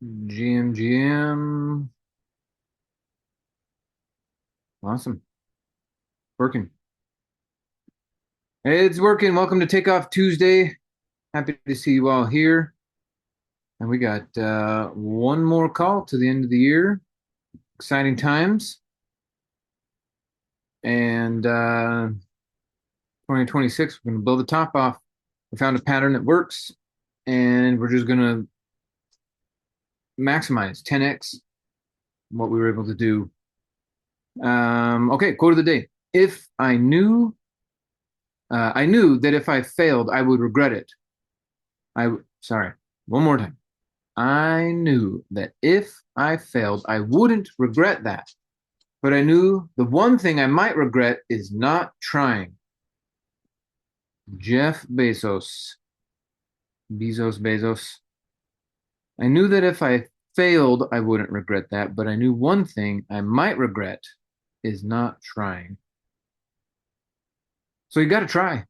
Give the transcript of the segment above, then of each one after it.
GM. Awesome. Working. Hey, it's working. Welcome to Takeoff Tuesday. Happy to see you all here. And we got one more call to the end of the year. Exciting times. And 2026, we're going to blow the top off. We found a pattern that works, and we're just going to maximize 10x what we were able to do. Okay, quote of the day. If I knew that if I failed, I would regret it. Sorry, one more time. I knew that if I failed, I wouldn't regret that. But I knew the one thing I might regret is not trying. Jeff Bezos. Bezos. I knew that if I failed, I wouldn't regret that. But I knew one thing I might regret is not trying. So you got to try.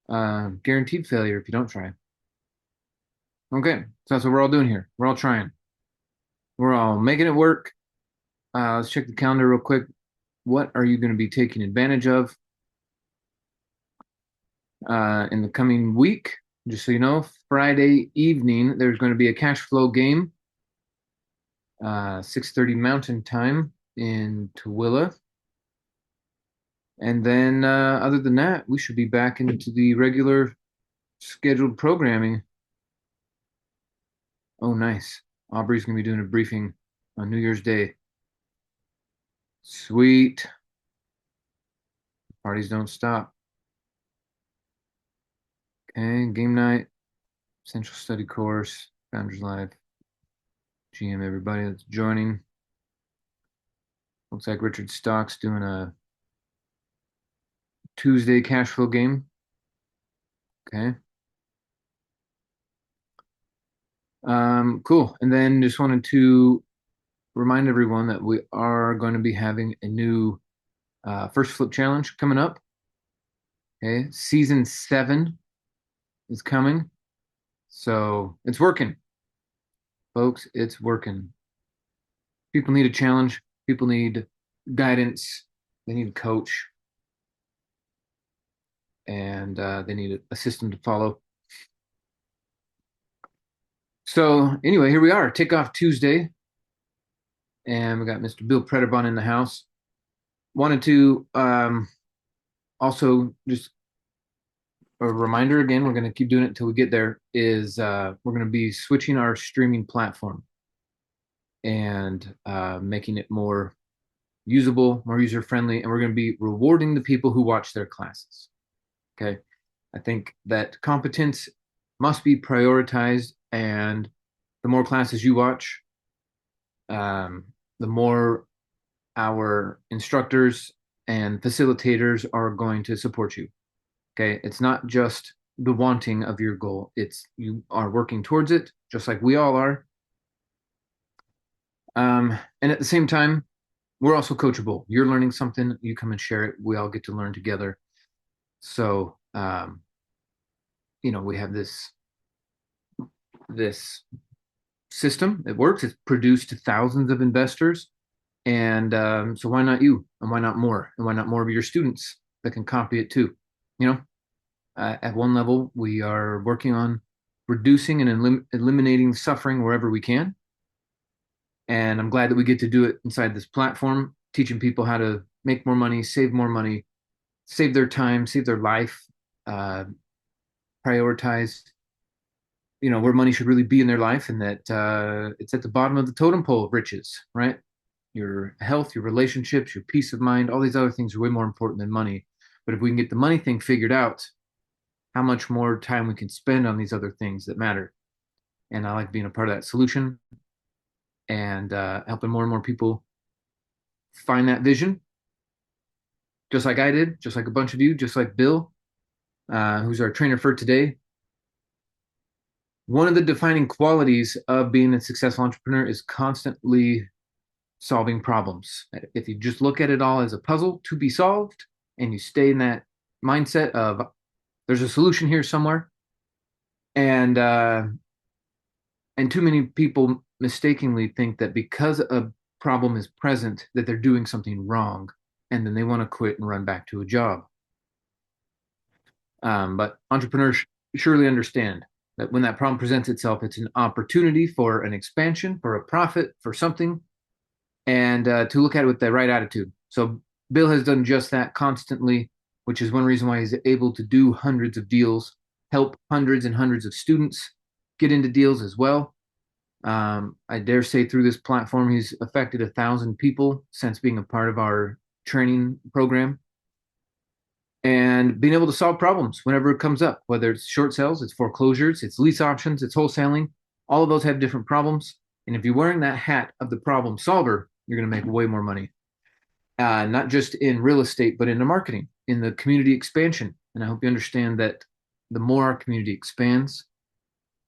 Guaranteed failure if you don't try. Okay, so that's what we're all doing here. We're all trying. We're all making it work. Let's check the calendar real quick. What are you going to be taking advantage of in the coming week? Just so you know, Friday evening, there's going to be a cash flow game, 6:30 Mountain Time in Tooele. And then other than that, we should be back into the regular scheduled programming. Oh, nice. Aubrey's going to be doing a briefing on New Year's Day. Sweet. Parties don't stop. Okay, game night, Central Study Course, Founders Live, GM, everybody that's joining. Looks like Richard Stock's doing a Tuesday cash flow game. Okay. Cool. And then just wanted to remind everyone that we are going to be having a new first flip challenge coming up. Okay. Season 7 is coming. So it's working. Folks, it's working. People need a challenge. People need guidance. They need a coach. And they need a system to follow. So anyway, here we are, Takeoff Tuesday, and we got Mr. Bill Predebon in the house. Wanted to also just a reminder again, we're going to keep doing it until we get there, is we're going to be switching our streaming platform and making it more usable, more user-friendly, and we're going to be rewarding the people who watch their classes. Okay. I think that competence must be prioritized, and the more classes you watch, the more our instructors and facilitators are going to support you. Okay. It's not just the wanting of your goal, it's you are working towards it, just like we all are. And at the same time, we're also coachable. You're learning something, you come and share it. We all get to learn together. So, we have this system. It works. It's produced thousands of investors. And so why not you? And why not more? And why not more of your students that can copy it too? At one level, we are working on reducing and eliminating suffering wherever we can. And I'm glad that we get to do it inside this platform, teaching people how to make more money, save their time, save their life, uh, prioritize, where money should really be in their life, and that it's at the bottom of the totem pole of riches, right? Your health, your relationships, your peace of mind, all these other things are way more important than money. But if we can get the money thing figured out, how much more time we can spend on these other things that matter. And I like being a part of that solution and helping more and more people find that vision, just like I did, just like a bunch of you, just like Bill, who's our trainer for today. One of the defining qualities of being a successful entrepreneur is constantly solving problems. If you just look at it all as a puzzle to be solved and you stay in that mindset of there's a solution here somewhere, and And too many people mistakenly think that because a problem is present, that they're doing something wrong, and then they want to quit and run back to a job. But entrepreneurs surely understand that when that problem presents itself, it's an opportunity for an expansion, for a profit, for something, and to look at it with the right attitude. So Bill has done just that constantly, which is one reason why he's able to do hundreds of deals, help hundreds and hundreds of students get into deals as well. I dare say through this platform, he's affected 1,000 people since being a part of our training program and being able to solve problems whenever it comes up, whether it's short sales, it's foreclosures, it's lease options, it's wholesaling. All of those have different problems. And if you're wearing that hat of the problem solver, you're going to make way more money, not just in real estate, but in the marketing, in the community expansion. And I hope you understand that the more our community expands,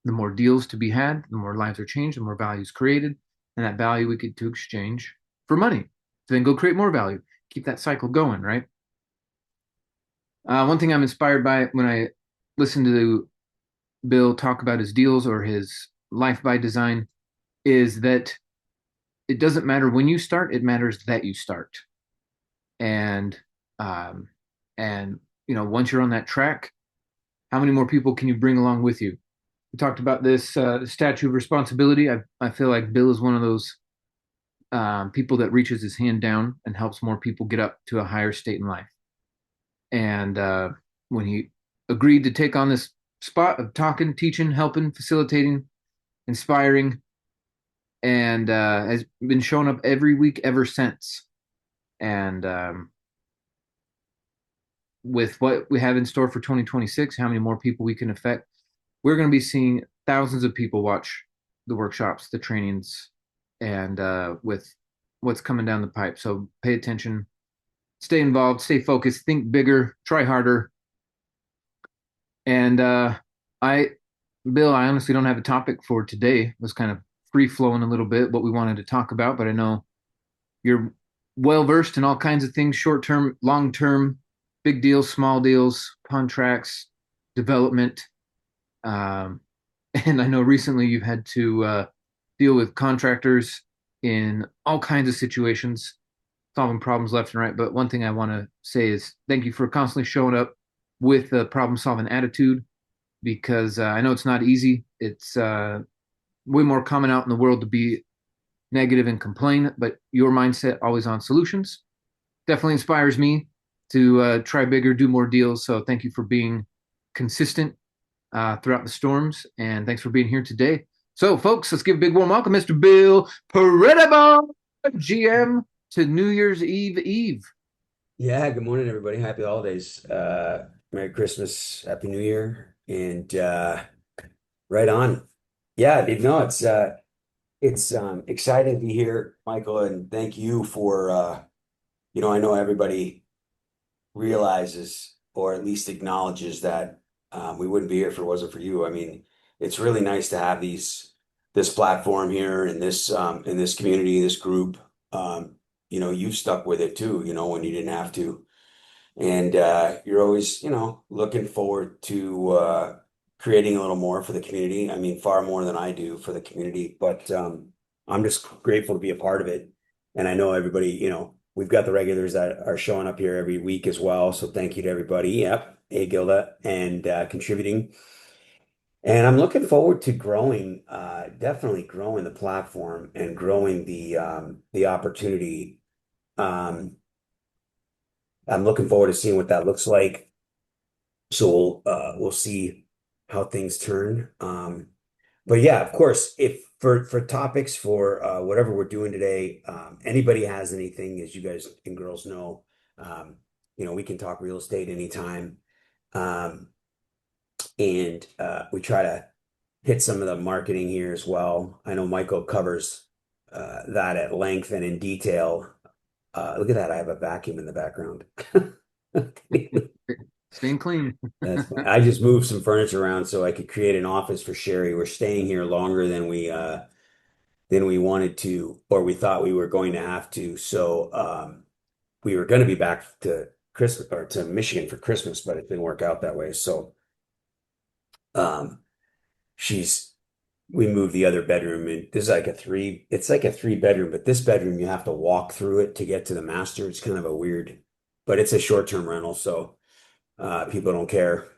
the more deals to be had, the more lives are changed, the more value is created, and that value we get to exchange for money to then go create more value. Keep that cycle going, right? One thing I'm inspired by when I listen to Bill talk about his deals or his life by design is that it doesn't matter when you start, it matters that you start. And um, and once you're on that track, how many more people can you bring along with you? We talked about this statue of responsibility. I feel like Bill is one of those people that reaches his hand down and helps more people get up to a higher state in life. And when he agreed to take on this spot of talking, teaching, helping, facilitating, inspiring, and has been showing up every week ever since. And with what we have in store for 2026, how many more people we can affect, we're going to be seeing thousands of people watch the workshops, the trainings, and with what's coming down the pipe. So pay attention, stay involved, stay focused, think bigger, try harder. And I, Bill, I honestly don't have a topic for today. It was kind of free flowing a little bit what we wanted to talk about, but I know you're well versed in all kinds of things, short term, long term, big deals, small deals, contracts, development. Um, and I know recently you've had to deal with contractors in all kinds of situations, solving problems left and right. But one thing I want to say is thank you for constantly showing up with a problem solving attitude because I know it's not easy. It's way more common out in the world to be negative and complain, but your mindset always on solutions definitely inspires me to try bigger, do more deals. So thank you for being consistent throughout the storms, and thanks for being here today. So, folks, let's give a big warm welcome, Mr. Bill Predebon, GM, to New Year's Eve Eve. Yeah, good morning, everybody. Happy holidays. Merry Christmas, Happy New Year, and right on. Yeah, no, it's exciting to be here, Michael, and thank you for I know everybody realizes or at least acknowledges that we wouldn't be here if it wasn't for you. I mean, it's really nice to have this platform here and this community, this group. You've stuck with it too, when you didn't have to. And you're always, looking forward to creating a little more for the community. I mean, far more than I do for the community, but I'm just grateful to be a part of it. And I know everybody, we've got the regulars that are showing up here every week as well. So thank you to everybody. Yep. Hey, Gilda, and contributing. And I'm looking forward to growing, definitely growing the platform and growing the opportunity. Um, I'm looking forward to seeing what that looks like. So we'll see how things turn. But yeah, of course, if for topics for whatever we're doing today, anybody has anything, as you guys and girls know, we can talk real estate anytime. Um, and we try to hit some of the marketing here as well. I know Michael covers that at length and in detail. Look at that, I have a vacuum in the background. Staying clean. That's fine. I just moved some furniture around so I could create an office for Sherry. We're staying here longer than we wanted to, or we thought we were going to have to. So we were going to be back to Christmas or to Michigan for Christmas, but it didn't work out that way. So um she's we moved the other bedroom in. This is like it's like a three bedroom, but this bedroom you have to walk through it to get to the master. It's kind of a weird, but it's a short-term rental, so people don't care.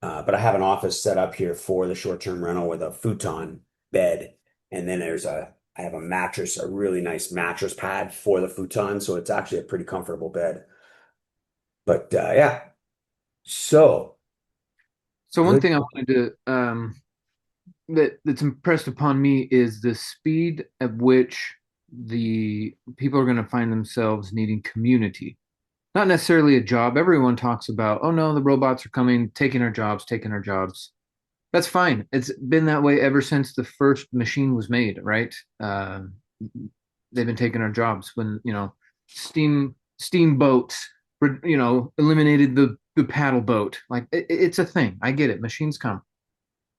But I have an office set up here for the short-term rental with a futon bed, and then I have a mattress, a really nice mattress pad for the futon, so it's actually a pretty comfortable bed. But yeah, so So one good. thing I wanted to that's impressed upon me is the speed at which the people are going to find themselves needing community, not necessarily a job. Everyone talks about, oh no, the robots are coming, taking our jobs, taking our jobs. That's fine. It's been that way ever since the first machine was made, right? They've been taking our jobs when, steamboats, eliminated the paddle boat. Like it's a thing. I get it. Machines come.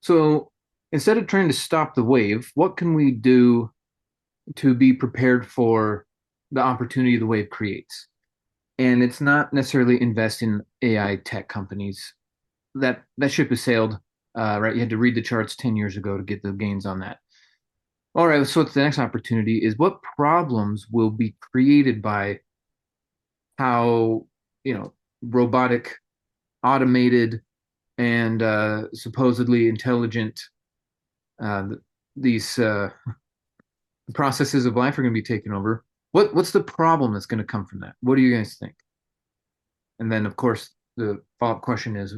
So instead of trying to stop the wave, what can we do to be prepared for the opportunity the wave creates? And it's not necessarily invest in AI tech companies. That ship has sailed. Right, you had to read the charts 10 years ago to get the gains on that. All right, so what's the next opportunity is what problems will be created by how, robotic, automated, and supposedly intelligent uh, these processes of life are going to be taken over. What's the problem that's going to come from that? What do you guys think? And then, of course, the follow-up question is,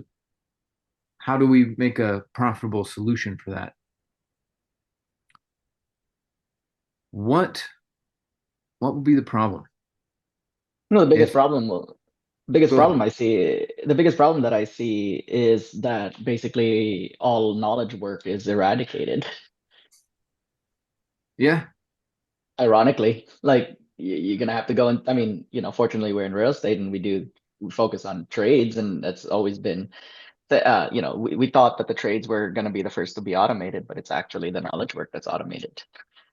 how do we make a profitable solution for that? What what would be the problem No, the biggest if problem will biggest go ahead? problem I see the biggest problem that I see is that basically all knowledge work is eradicated. Yeah, Ironically, like you're gonna have to go and I mean, fortunately we're in real estate and we focus on trades, and that's always been we thought that the trades were gonna be the first to be automated, but it's actually the knowledge work that's automated.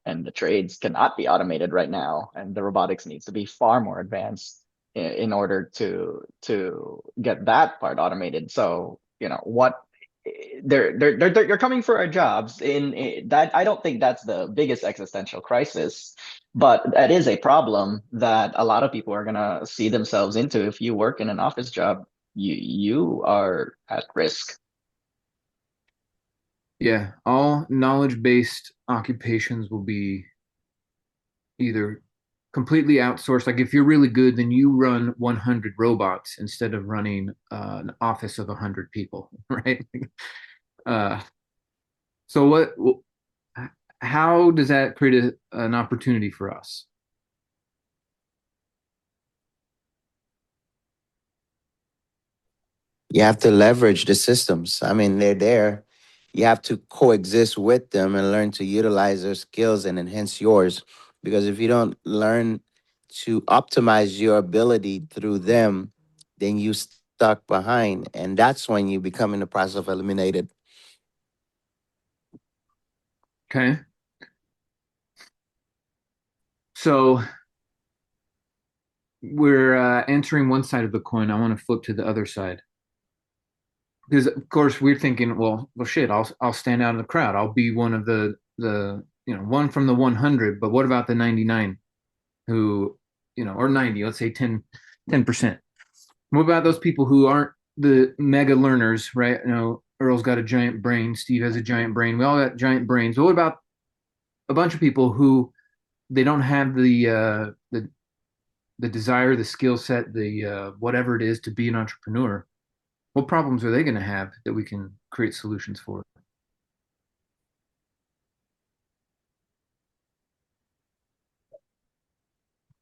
And the trades cannot be automated right now, and the robotics needs to be far more advanced in order to get that part automated. So what they're coming for our jobs in that. I don't think that's the biggest existential crisis, but that is a problem that a lot of people are gonna see themselves into. If you work in an office job, you are at risk. yeah. All knowledge-based occupations will be either completely outsourced. Like if you're really good, then you run 100 robots instead of running an office of 100 people, right? Uh, so how does that create an opportunity for us? You have to leverage the systems. I mean, they're there. You have to coexist with them and learn to utilize their skills and enhance yours. Because if you don't learn to optimize your ability through them, then you stuck behind. And that's when you become in the process of eliminated. Okay. So we're answering one side of the coin. I want to flip to the other side. Because of course we're thinking, well, shit, I'll stand out in the crowd. I'll be one of the one from the 100. But what about the 99 who, or 90? Let's say 10%. What about those people who aren't the mega learners, right? Earl's got a giant brain. Steve has a giant brain. We all got giant brains. But what about a bunch of people who they don't have the desire, the skill set, the whatever it is to be an entrepreneur? What problems are they going to have that we can create solutions for?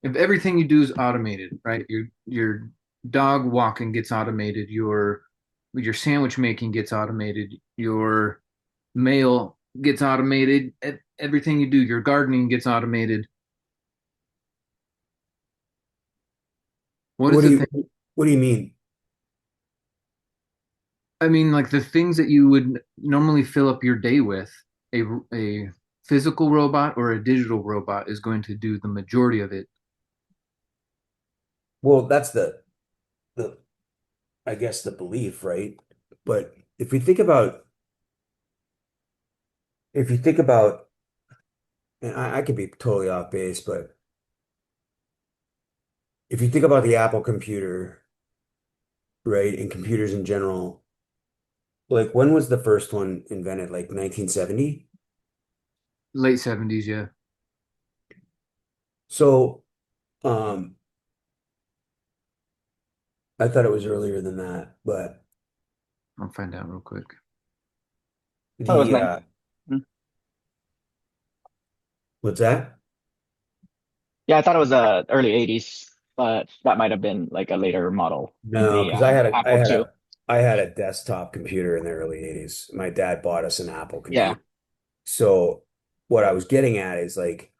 If everything you do is automated, right? Your dog walking gets automated, your sandwich making gets automated, your mail gets automated, everything you do, your gardening gets automated. What What is do the thing? you what do you mean? I mean, like the things that you would normally fill up your day with, a physical robot or a digital robot is going to do the majority of it. Well, that's the I guess the belief, right? But if we think about if you think about, and I could be totally off base, but if you think about the Apple computer, right, and computers in general, like when was the first one invented? Like 1970? Late 70s, yeah. So, um, I thought it was earlier than that, but I'll find out real quick. Oh, it was the nice. what's that? Yeah, I thought it was early 80s, but that might have been like a later model in No, the because I had a I Apple had II. a I had a desktop computer in the early 80s. My dad bought us an Apple Yeah. computer. So what I was getting at is like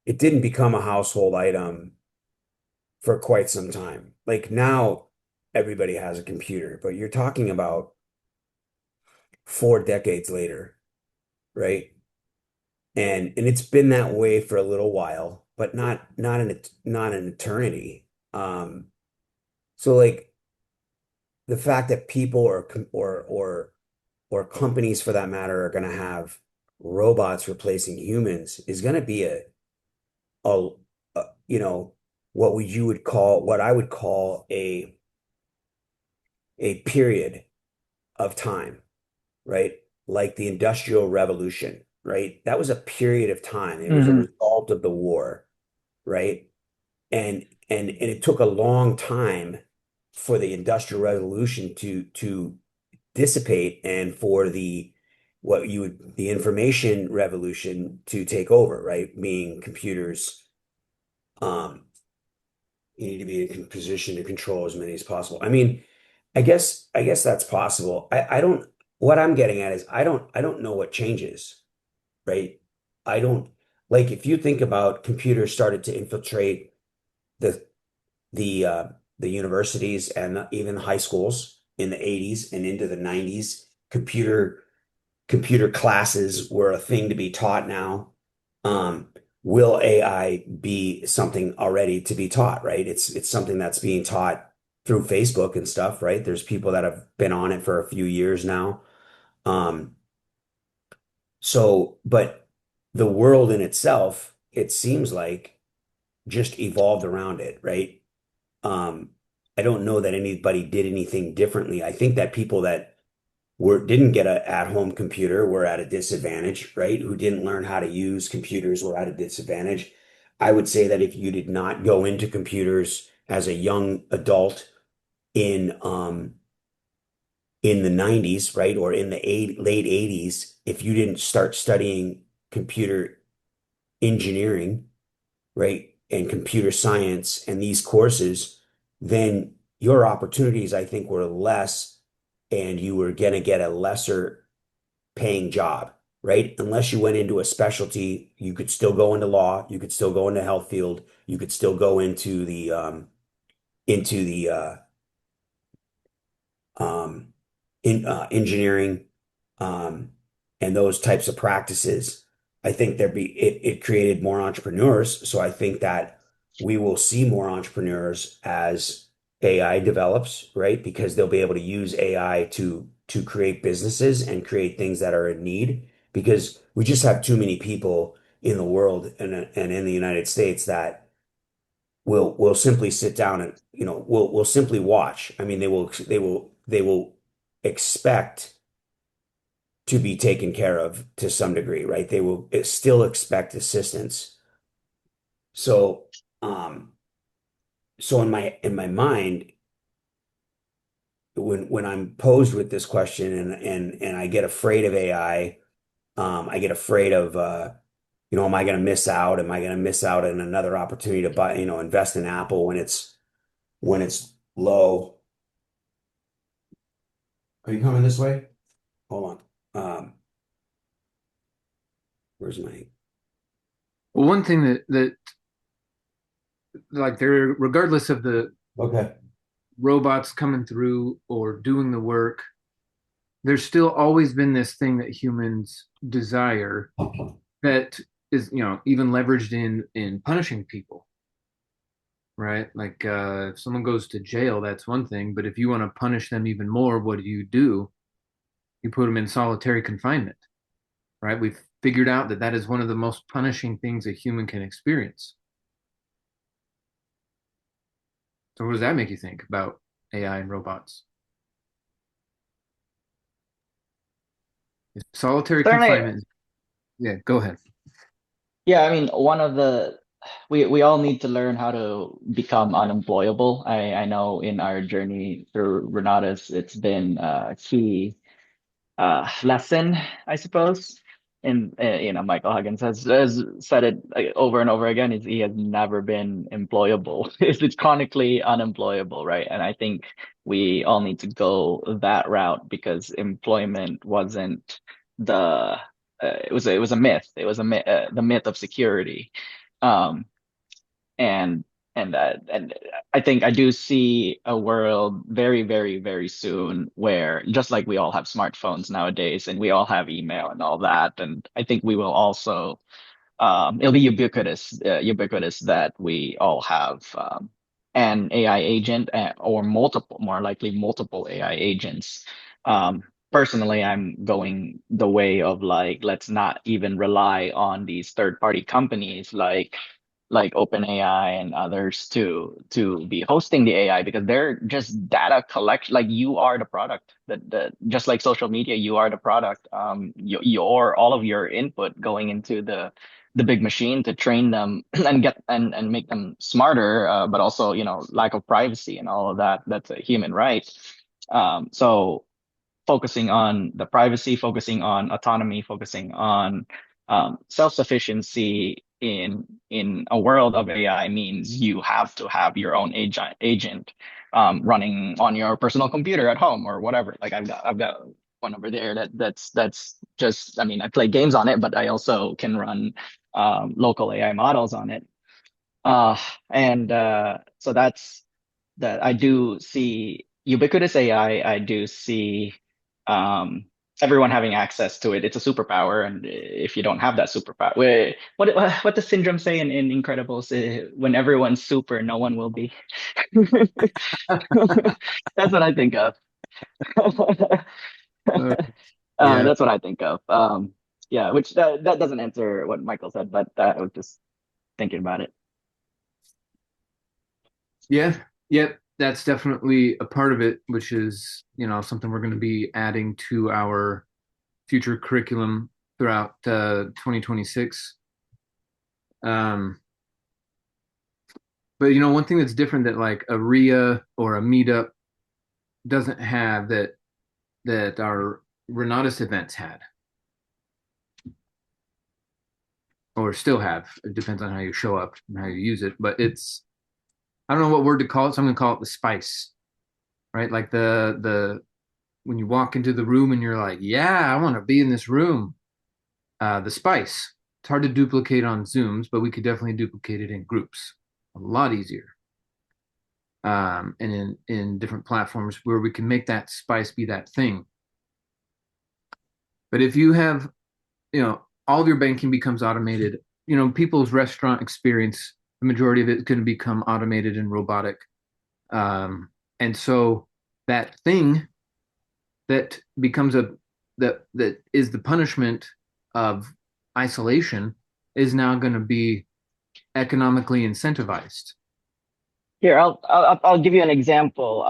it didn't become a household item for quite some time. Like now everybody has a computer, but you're talking about 4 decades later, right? And it's been that way for a little while, but not an eternity. So like the fact that people or companies for that matter are going to have robots replacing humans is going to be a, a you know what I would call a period of time, right? Like the Industrial Revolution, right? That was a period of time. It was a Hmm. result of the war, right? And it took a long time for the Industrial Revolution to dissipate and for the information revolution to take over, right? Being computers, um, you need to be in position to control as many as possible. I mean, I guess that's possible. I don't what I'm getting at is I don't know what changes, right? I don't like if you think about computers started to infiltrate the the uh the universities and even high schools in the 80s and into the 90s, computer classes were a thing to be taught now. Um, will AI be something already to be taught, right? It's something that's being taught through Facebook and stuff, right? There's people that have been on it for a few years now. Um, but the world in itself, it seems like just evolved around it, right? Um, I don't know that anybody did anything differently. I think that people that didn't get an at-home computer were at a disadvantage, right? Who didn't learn how to use computers were at a disadvantage. I would say that if you did not go into computers as a young adult in um in the 90s, right, or in the late 80s, if you didn't start studying computer engineering, right, and computer science and these courses, then your opportunities, I think, were less, and you were going to get a lesser paying job, right? Unless you went into a specialty, you could still go into law, you could still go into health field, you could still go into the um in engineering um and those types of practices. I think it created more entrepreneurs. So I think that we will see more entrepreneurs as AI develops, right? Because they'll be able to use AI to create businesses and create things that are in need because we just have too many people in the world and in the United States that will simply sit down and will simply watch. I mean, they will expect to be taken care of to some degree, right? They will still expect assistance. So, um, so in my mind, when I'm posed with this question and I get afraid of AI, I get afraid of am I going to miss out? Am I going to miss out on another opportunity to buy, invest in Apple when it's low? Are you coming this way? Hold on. Where's my? Well, one thing that like there, regardless of the Okay. robots coming through or doing the work, there's still always been this thing that humans desire that is, even leveraged in punishing people, right? Like if someone goes to jail, that's one thing, but if you want to punish them even more, what do? You put them in solitary confinement. right? We've figured out that that is one of the most punishing things a human can experience. So what does that make you think about AI and robots? If solitary Certainly, confinement, yeah, go ahead. yeah, I mean, one of the we all need to learn how to become unemployable. I know in our journey through Renatus, it's been a key lesson, I suppose. And Michael Huggins has said it over and over again. Is he has never been employable. It's chronically unemployable, right? And I think we all need to go that route because employment wasn't the it was a myth. It was a myth, the myth of security. Um, and and I think I do see a world very, very, very soon where just like we all have smartphones nowadays and we all have email and all that, and I think we will also it'll be ubiquitous that we all have an AI agent or multiple, more likely multiple AI agents. Personally, I'm going the way of like, let's not even rely on these third-party companies like OpenAI and others to be hosting the AI because they're just data collection. Like you are the product. That just like social media, you are the product. Your all of your input going into the big machine to train them and get and make them smarter, but also lack of privacy and all of that. That's a human right. So focusing on the privacy, focusing on autonomy, focusing on self-sufficiency in a world of AI means you have to have your own agent running on your personal computer at home or whatever. Like I've got one over there that's just I mean I play games on it, but I also can run local AI models on it. And so that's that I do see ubiquitous AI. I do see um, everyone having access to it. It's a superpower, and if you don't have that superpower, what does Syndrome say in Incredibles? When everyone's super, no one will be. That's what I think of. Uh, yeah, That's what I think of. Yeah, which that doesn't answer what Michael said, but I was just thinking about it. yeah, yep. That's definitely a part of it, which is, something we're going to be adding to our future curriculum throughout 2026. Um, but one thing that's different that like a RIA or a meetup doesn't have that our Renatus events had or still have. It depends on how you show up and how you use it. But I don't know what word to call it, so I'm gonna call it the spice, right? Like the when you walk into the room and you're like, yeah, I want to be in this room. The spice. It's hard to duplicate on Zooms, but we could definitely duplicate it in groups. A lot easier. And in different platforms where we can make that spice be that thing. But if you have, all of your banking becomes automated, people's restaurant experience, the majority of it is going to become automated and robotic. And so that thing that becomes that is the punishment of isolation is now going to be economically incentivized. Here, I'll give you an example.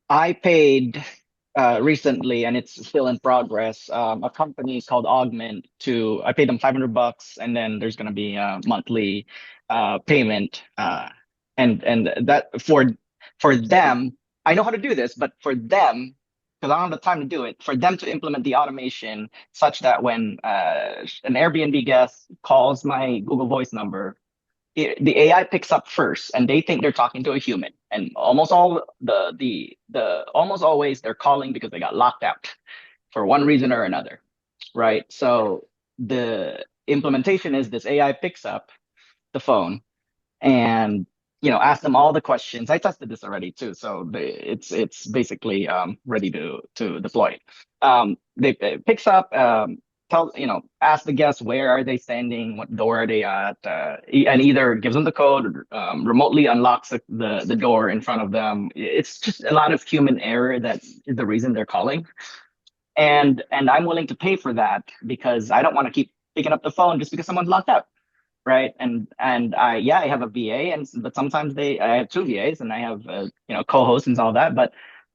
I paid recently, and it's still in progress. A company called Augment I paid them $500, and then there's going to be a monthly payment. And that for them, I know how to do this, but for them, because I don't have the time to do it, for them to implement the automation such that when an Airbnb guest calls my Google Voice number, the AI picks up first, and they think they're talking to a human. And almost all the almost always they're calling because they got locked out for one reason or another, right? So the implementation is this AI picks up the phone and ask them all the questions. I tested this already too, so it's basically ready to deploy. It picks up, tell ask the guests where are they standing, what door are they at, and either gives them the code, or, remotely unlocks the door in front of them. It's just a lot of human error that is the reason they're calling. and I'm willing to pay for that because I don't want to keep picking up the phone just because someone's locked out, right? And I have a VA, but sometimes I have two VAs, and I have co-hosts and all that,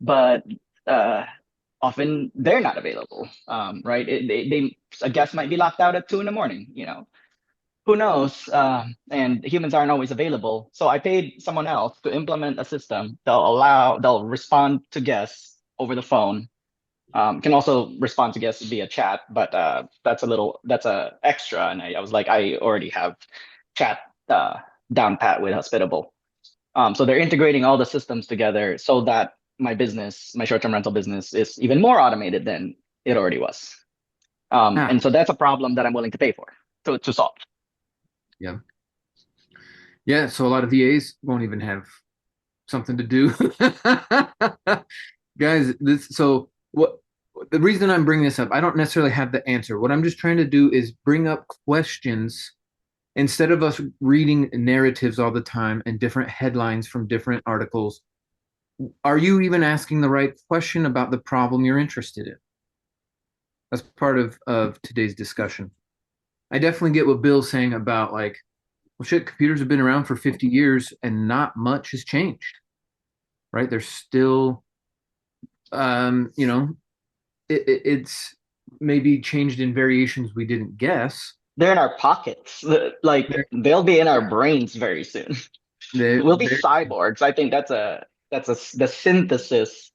but uh, often they're not available, right? A guest might be locked out at 2 in the morning, who knows? And humans aren't always available. So I paid someone else to implement a system they'll respond to guests over the phone. Can also respond to guests via chat, but that's a extra. And I was like, I already have chat down pat with Hospitable. So they're integrating all the systems together so that my short-term rental business, is even more automated than it already was. Ah, And so that's a problem that I'm willing to pay for to solve. yeah. Yeah, so a lot of VAs won't even have something to do. Guys, what the reason I'm bringing this up, I don't necessarily have the answer. What I'm just trying to do is bring up questions instead of us reading narratives all the time and different headlines from different articles. Are you even asking the right question about the problem you're interested in? That's part of today's discussion. I definitely get what Bill's saying about like, well, shit, computers have been around for 50 years and not much has changed, right? There's still, you know, it's maybe changed in variations we didn't guess. They're in our pockets. Like They're, they'll be in our yeah, brains very soon. We'll be they're cyborgs. I think the synthesis.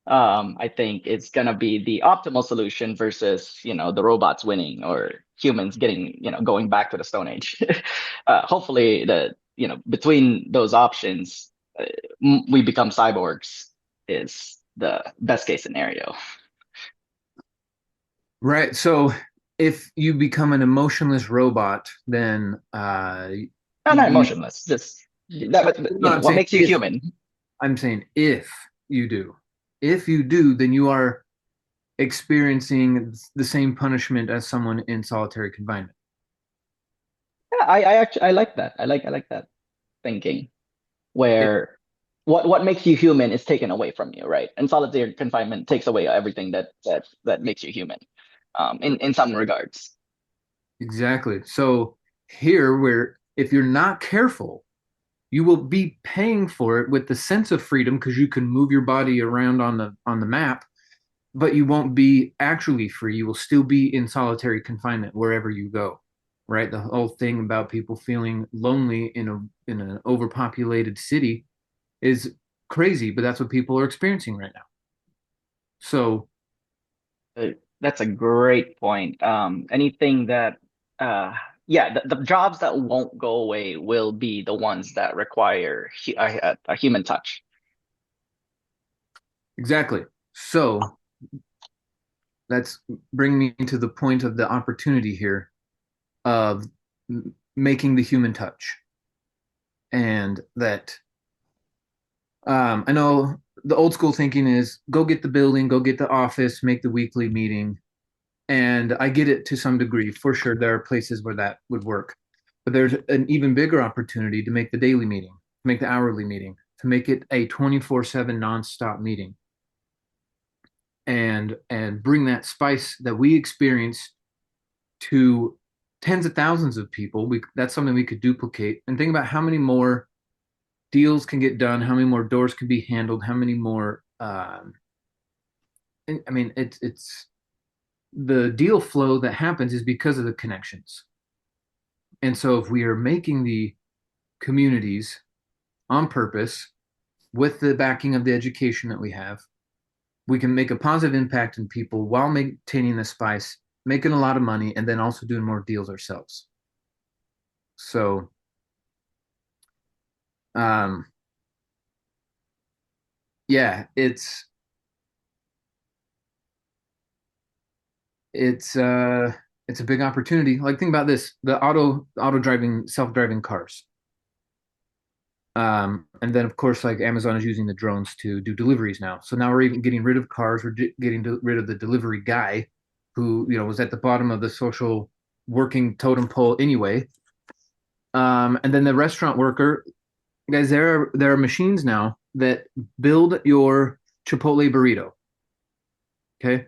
I think it's gonna be the optimal solution versus the robots winning or humans getting going back to the Stone Age. Hopefully, between those options, we become cyborgs is the best case scenario. right. So if you become an emotionless robot, then No, not you, emotionless. Just that. no, I'm What saying makes you if, human? I'm saying if you do, then you are experiencing the same punishment as someone in solitary confinement. Yeah, I actually I like that. I like that thinking where what makes you human is taken away from you, right? And solitary confinement takes away everything that makes you human, in some regards. Exactly. So here, where if you're not careful, you will be paying for it with the sense of freedom because you can move your body around on the map, but you won't be actually free. You will still be in solitary confinement wherever you go. Right? The whole thing about people feeling lonely in an overpopulated city is crazy, but that's what people are experiencing right now. So Uh, That's a great point. Anything that, uh, yeah, the jobs that won't go away will be the ones that require a human touch. exactly. So that's bringing me to the point of the opportunity here of making the human touch. And that I know the old school thinking is go get the building, go get the office, make the weekly meeting. And I get it to some degree. For sure, there are places where that would work. But there's an even bigger opportunity to make the daily meeting, to make the hourly meeting, to make it a 24/7 nonstop meeting and bring that spice that we experience to tens of thousands of people. That's something we could duplicate and think about how many more deals can get done, how many more doors can be handled, how many more. I mean, it's the deal flow that happens is because of the connections. And so, if we are making the communities on purpose with the backing of the education that we have, we can make a positive impact in people while maintaining the spice, making a lot of money, and then also doing more deals ourselves. So, um, yeah, it's it's a big opportunity. Like think about this: the auto driving self driving cars. And then of course, like Amazon is using the drones to do deliveries now. So now we're even getting rid of cars. We're getting rid of the delivery guy, who was at the bottom of the social working totem pole anyway. And then the restaurant worker, guys. There are machines now that build your Chipotle burrito. Okay,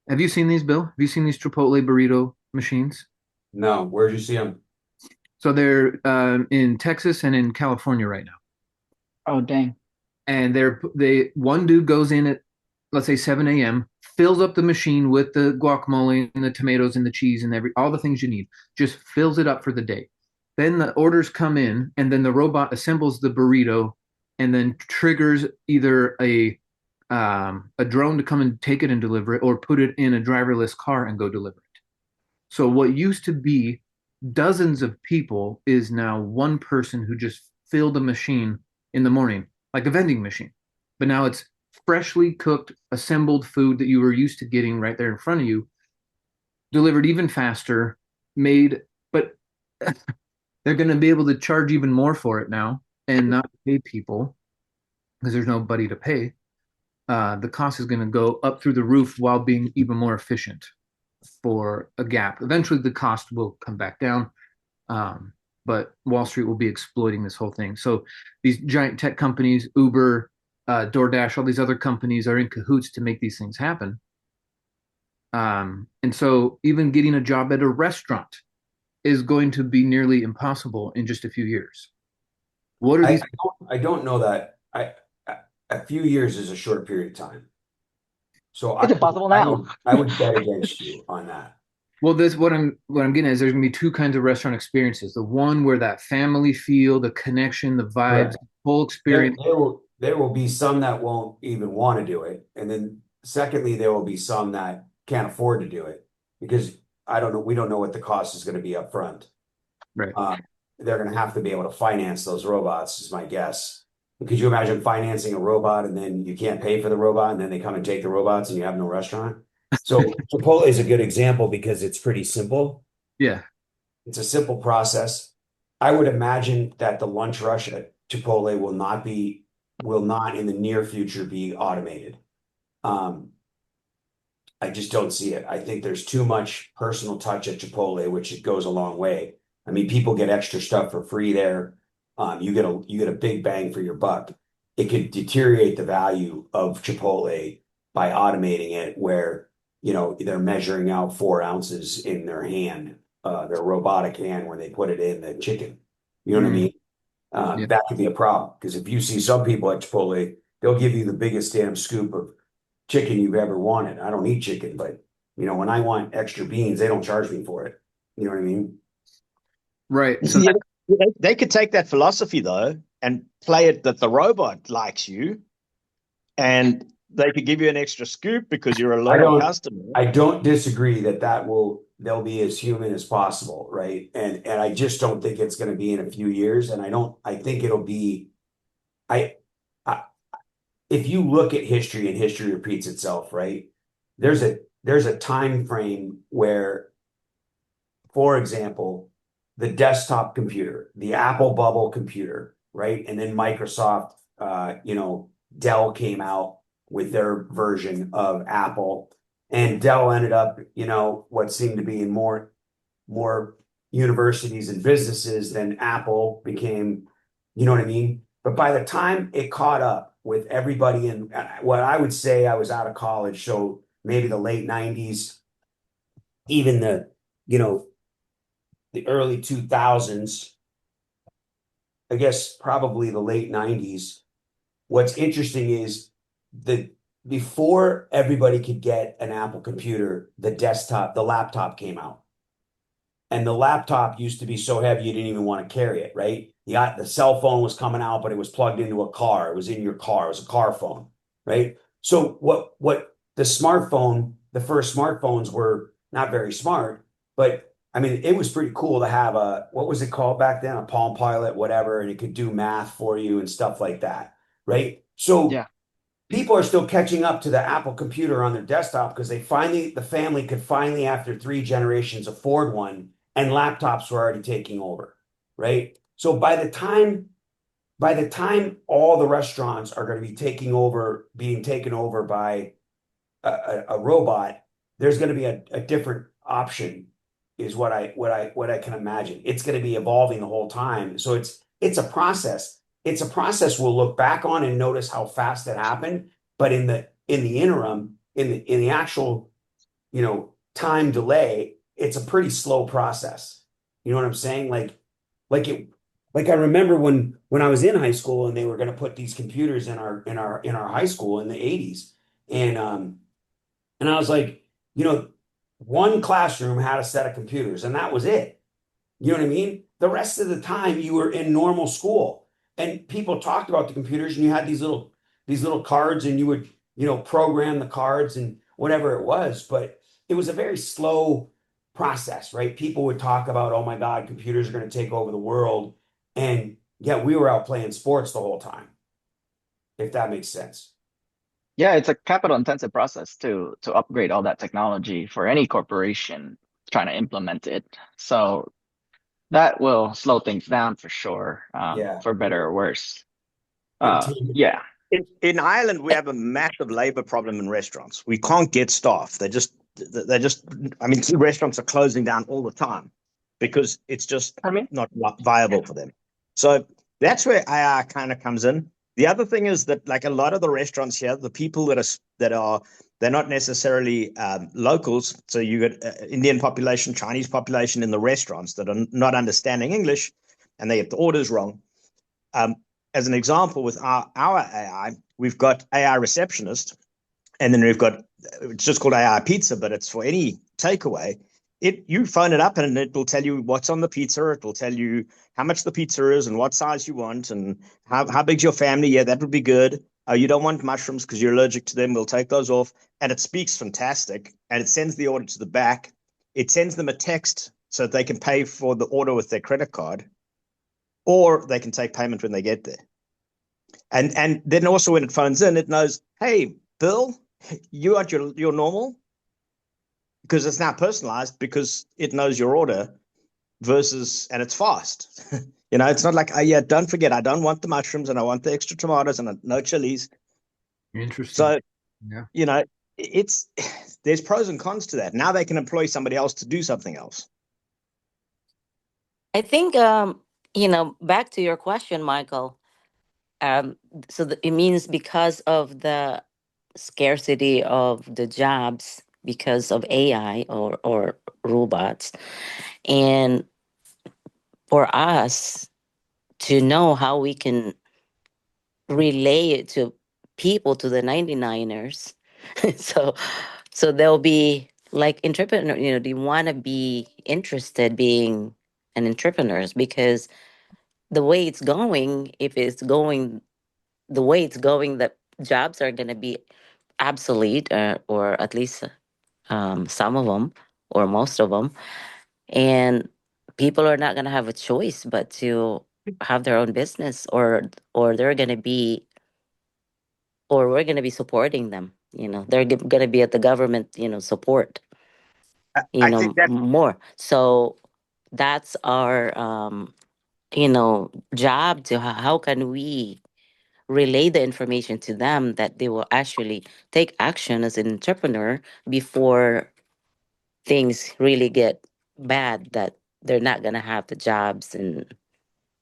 Have you seen these, Bill? Have you seen these Chipotle burrito machines? No, where'd you see them? So they're in Texas and in California right now. Oh, dang. And one dude goes in at, let's say, 7 a.m., fills up the machine with the guacamole and the tomatoes and the cheese and all the things you need, just fills it up for the day. Then the orders come in, and then the robot assembles the burrito and then triggers either a drone to come and take it and deliver it, or put it in a driverless car and go deliver it. So what used to be dozens of people is now one person who just filled a machine in the morning, like a vending machine. But now it's freshly cooked, assembled food that you were used to getting right there in front of you, delivered even faster, made, but they're going to be able to charge even more for it now and not pay people because there's nobody to pay. The cost is going to go up through the roof while being even more efficient for a gap. Eventually, the cost will come back down, but Wall Street will be exploiting this whole thing. So these giant tech companies, Uber, DoorDash, all these other companies are in cahoots to make these things happen. And so even getting a job at a restaurant is going to be nearly impossible in just a few years. What are these? I don't know that. A few years is a short period of time. So It's impossible now. I would bet against you on that. Well, this what I'm getting at is there's gonna be two kinds of restaurant experiences. The one where that family feel, the connection, the vibes, Correct. the whole experience. There will be some that won't even want to do it. And then secondly, there will be some that can't afford to do it because I don't know, we don't know what the cost is going to be up front. Right. They're going to have to be able to finance those robots, is my guess. Could you imagine financing a robot and then you can't pay for the robot and then they come and take the robots and you have no restaurant? So Chipotle is a good example because it's pretty simple. Yeah. It's a simple process. I would imagine that the lunch rush at Chipotle will not in the near future be automated. I just don't see it. I think there's too much personal touch at Chipotle, which it goes a long way. I mean, people get extra stuff for free there. You get a big bang for your buck. It could deteriorate the value of Chipotle by automating it, where they're measuring out 4 ounces in their hand, their robotic hand, when they put it in the chicken. You know what I mean? Yeah. That could be a problem because if you see some people at Chipotle, they'll give you the biggest damn scoop of chicken you've ever wanted. I don't eat chicken, but when I want extra beans, they don't charge me for it. You know what I mean? Right. So Yeah, they could take that philosophy though and play it that the robot likes you, and they could give you an extra scoop because you're a loyal customer. I don't disagree that they'll be as human as possible, right? And I just don't think it's going to be in a few years. And I think it'll be, I, I, if you look at history and history repeats itself, right? There's a time frame where, for example, the desktop computer, the Apple bubble computer, right? And then Microsoft, Dell came out with their version of Apple, and Dell ended up, what seemed to be in more universities and businesses than Apple became, you know what I mean? But by the time it caught up with everybody in what I would say, I was out of college, so maybe the late 90s, even the early 2000s, I guess probably the late 90s. What's interesting is before everybody could get an Apple computer, the laptop came out. And the laptop used to be so heavy you didn't even want to carry it, right? The cell phone was coming out, but it was plugged into a car. It was in your car. It was a car phone, right? So what the first smartphones were not very smart, but I mean, it was pretty cool to have what was it called back then? A Palm Pilot, whatever, and it could do math for you and stuff like that, right? So Yeah. people are still catching up to the Apple computer on their desktop because the family could finally, after 3 generations, afford one, and laptops were already taking over, right? So by the time all the restaurants are going to be being taken over by a robot, there's going to be a different option, is what I can imagine. It's going to be evolving the whole time. So it's a process. It's a process we'll look back on and notice how fast it happened. But in the interim, in the actual time delay, it's a pretty slow process. You know what I'm saying? Like it, like I remember when I was in high school and they were going to put these computers in our high school in the 80s. And I was like, one classroom had a set of computers and that was it. You know what I mean? The rest of the time you were in normal school and people talked about the computers and you had these little cards and you would, program the cards and whatever it was, but it was a very slow process, right? People would talk about, oh my God, computers are going to take over the world. And yeah, we were out playing sports the whole time, if that makes sense. Yeah, it's a capital intensive process to upgrade all that technology for any corporation trying to implement it. So that will slow things down for sure, Yeah. for better or worse. And Tim, Yeah. In Ireland, we have a massive labor problem in restaurants. We can't get staff. I mean, restaurants are closing down all the time because it's just I mean, not viable for them. So that's where AI kind of comes in. The other thing is that, like a lot of the restaurants here, the people they're not necessarily locals. So you got Indian population, Chinese population in the restaurants that are not understanding English, and they get the orders wrong. Um, as an example, with our AI, we've got AI receptionist, and then we've got, it's just called AI pizza, but it's for any takeaway. You phone it up and it will tell you what's on the pizza. It will tell you how much the pizza is and what size you want and how big's your family. Yeah, that would be good. You don't want mushrooms because you're allergic to them. We'll take those off. And it speaks fantastic. And it sends the order to the back. It sends them a text so that they can pay for the order with their credit card, or they can take payment when they get there. And then also when it phones in, it knows, hey, Bill, you are your normal, because it's now personalized because it knows your order and it's fast. It's not like, oh yeah, don't forget, I don't want the mushrooms and I want the extra tomatoes and no chilies. Interesting. So, Yeah. it's there's pros and cons to that. Now they can employ somebody else to do something else. I think, back to your question, Michael. It means because of the scarcity of the jobs because of AI or robots, and for us to know how we can relay it to people, to the 99ers. so so they'll be like entrepreneur, they want to be interested being an entrepreneurs, because the way it's going, if it's going the way it's going, the jobs are going to be obsolete, or at least some of them, or most of them, and people are not going to have a choice but to have their own business, or they're going to be, or we're going to be supporting them. They're going to be at the government, support, I think that more. So that's our, job, to how can we relay the information to them that they will actually take action as an entrepreneur before things really get bad, that they're not going to have the jobs, and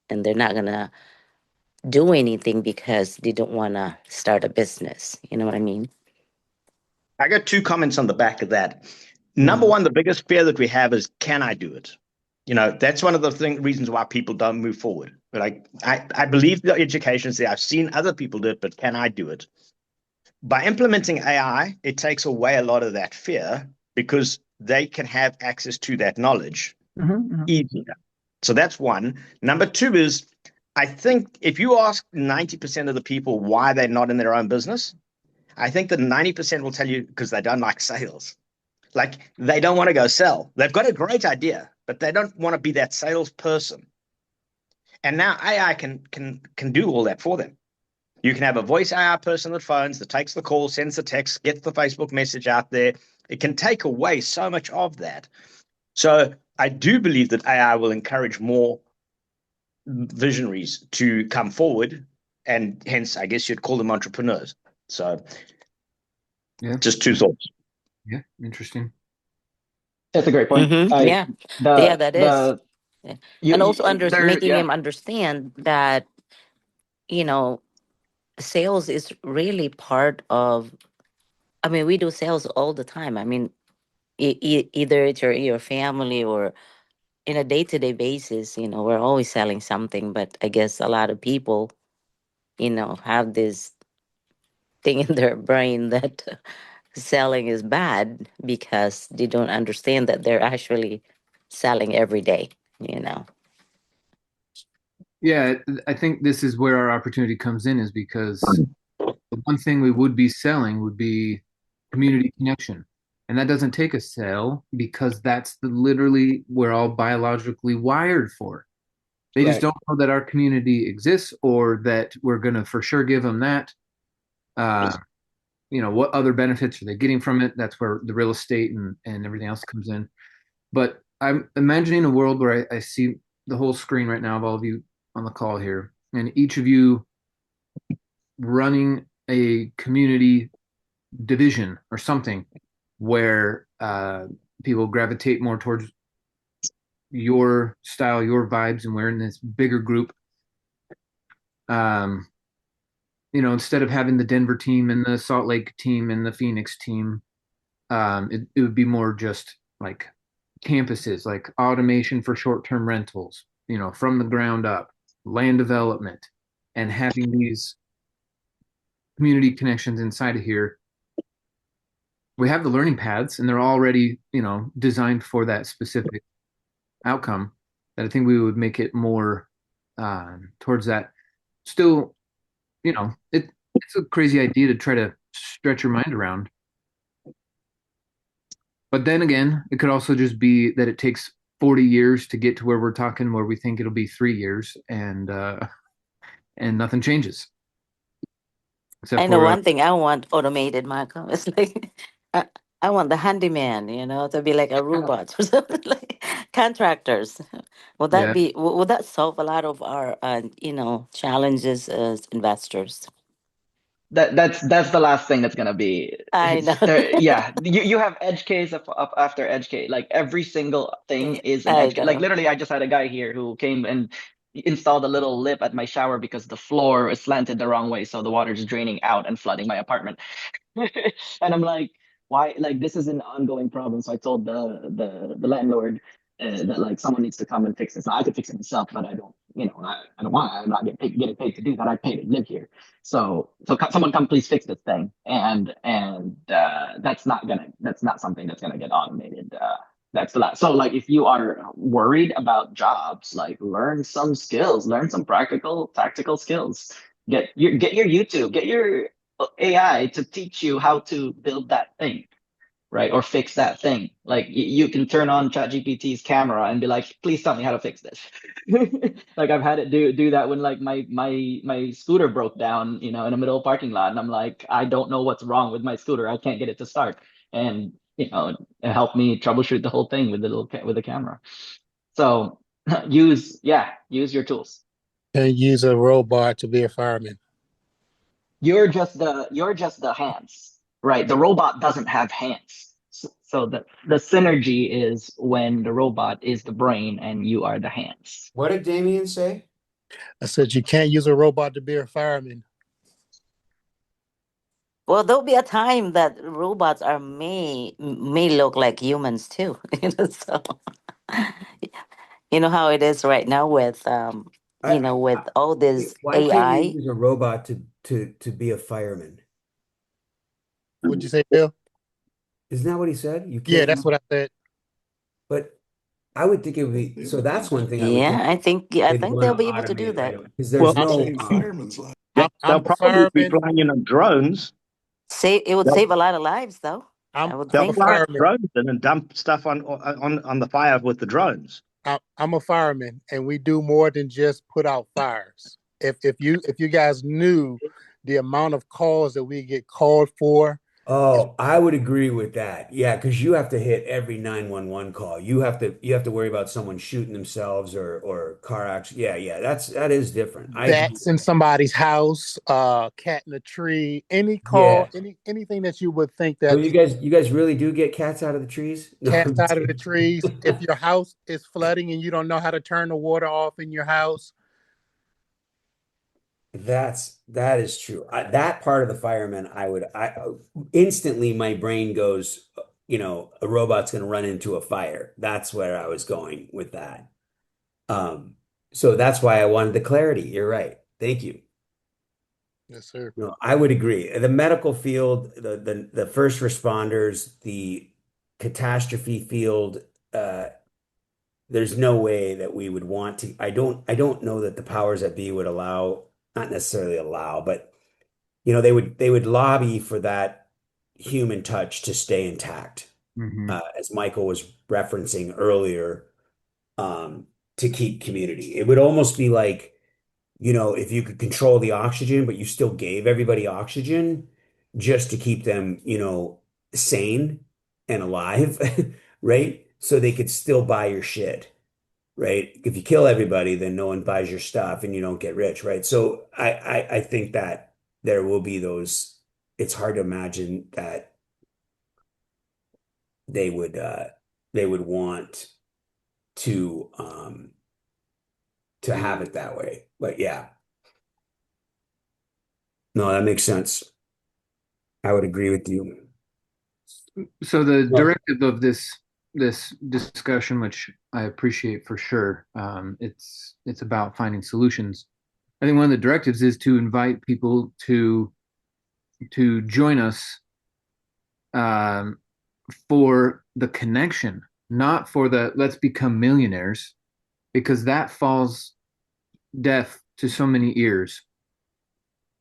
they're not going to do anything because they don't want to start a business. You know what I mean? I got two comments on the back of that. Number one, the biggest fear that we have is, can I do it? That's one of the reasons why people don't move forward. Like, I believe the education is there. I've seen other people do it, but can I do it? By implementing AI, it takes away a lot of that fear because they can have access to that knowledge easier. So that's one. Number two is, I think if you ask 90% of the people why they're not in their own business, I think that 90% will tell you because they don't like sales. Like, they don't want to go sell. They've got a great idea, but they don't want to be that salesperson. And now AI can do all that for them. You can have a voice AI person that phones, that takes the call, sends the text, gets the Facebook message out there. It can take away so much of that. So I do believe that AI will encourage more visionaries to come forward, and hence, I guess you'd call them entrepreneurs. So Yeah. just two thoughts. Yeah. Interesting. That's a great point. Yeah. Yeah, that is. Yeah. And also making yeah. them understand that, you know, sales is really part of, I mean, we do sales all the time. I mean, either it's your family or in a day-to-day basis, we're always selling something, but I guess a lot of people, have this thing in their brain that selling is bad because they don't understand that they're actually selling every day. Yeah, I think this is where our opportunity comes in, is because the one thing we would be selling would be community connection. And that doesn't take a sale because that's literally we're all biologically wired for. They just Right. don't know that our community exists or that we're going to for sure give them that. Uh, what other benefits are they getting from it? That's where the real estate and everything else comes in. But I'm imagining a world where I see the whole screen right now of all of you on the call here, and each of you running a community division or something where people gravitate more towards your style, your vibes, and we're in this bigger group. Um, instead of having the Denver team and the Salt Lake team and the Phoenix team, it would be more just like campuses, like automation for short-term rentals, from the ground up, land development, and having these community connections inside of here. We have the learning paths and they're already, designed for that specific outcome. That I think we would make it more towards that. Still, it's a crazy idea to try to stretch your mind around. But then again, it could also just be that it takes 40 years to get to where we're talking, where we think it'll be 3 years, and nothing changes except I know for one thing I want automated, Michael. It's like I, I want the handyman, to be like a robot or something like contractors. Would that yeah. be would that solve a lot of our challenges as investors? That's the last thing that's gonna be. I know. It's there. Yeah, you have edge case up after edge case. Like every single thing is an I edge case. Like know. literally, I just had a guy here who came and installed a little lip at my shower because the floor is slanted the wrong way, so the water's draining out and flooding my apartment. And I'm like, why? Like, this is an ongoing problem. So I told the landlord that like someone needs to come and fix this. Now, I could fix it myself, but I don't. I don't want. I'm not getting paid to do that. I pay to live here. So someone come please fix this thing. And that's not something that's gonna get automated. That's the last. So like, if you are worried about jobs, like learn some skills, learn some practical, tactical skills. Get your YouTube, get your AI to teach you how to build that thing, right? Or fix that thing. Like you can turn on ChatGPT's camera and be like, please tell me how to fix this. Like I've had it do that when like my scooter broke down, in the middle of parking lot, and I'm like, I don't know what's wrong with my scooter. I can't get it to start, and it helped me troubleshoot the whole thing with with the camera. So use your tools. And use a robot to be a fireman. You're just the hands, right? The robot doesn't have hands. So the synergy is when the robot is the brain and you are the hands. What did Damien say? I said you can't use a robot to be a fireman. Well, there'll be a time that robots may look like humans too. So you know how it is right now with I, with all this why can't you AI. use a robot to be a fireman? What'd you say, Bill? Isn't that what he said? You Yeah, can't that's use, what I said. but I would think it would be, so that's one thing I would Yeah, think I they'd think want they'll to be able to do automate right that. away because Well, there's I'm no they'll I'm a probably be fireman. flying in drones. Save it would They'll save a lot of lives, though. I'm I would I'm they'll a think fly so. fireman. drones in and dump stuff on the fire with the drones. I'm a fireman, and we do more than just put out fires. If you guys knew the amount of calls that we get called for, is Oh, I would agree with that. Yeah, because you have to hit every 911 call. You have to worry about someone shooting themselves or car accident. Yeah, yeah, that is different. I agree bats with in that. somebody's house, cat in a tree, any call, Yeah. anything that you would think Oh, that you guys really do get cats out of the trees? No, cats I'm out of the kidding. trees. If your house is flooding and you don't know how to turn the water off in your house, That is true. That part of the fireman, I instantly my brain goes, a robot's going to run into a fire. That's where I was going with that. So that's why I wanted the clarity. You're right. Thank you. Yes, sir. No, I would agree. The medical field, the first responders, the catastrophe field, there's no way that we would want to. I don't know that the powers that be would allow, not necessarily allow, but they would lobby for that human touch to stay intact, Mm-hmm. as Michael was referencing earlier, to keep community. It would almost be like, if you could control the oxygen, but you still gave everybody oxygen just to keep them, sane and alive, right? So they could still buy your shit, right? If you kill everybody, then no one buys your stuff and you don't get rich, right? So I think that there will be those. It's hard to imagine that they would want to have it that way. But yeah, no, that makes sense. I would agree with you. So the Well, directive of this discussion, which I appreciate for sure, it's about finding solutions. I think one of the directives is to invite people to join us, um, for the connection, not for the let's become millionaires, because that falls deaf to so many ears.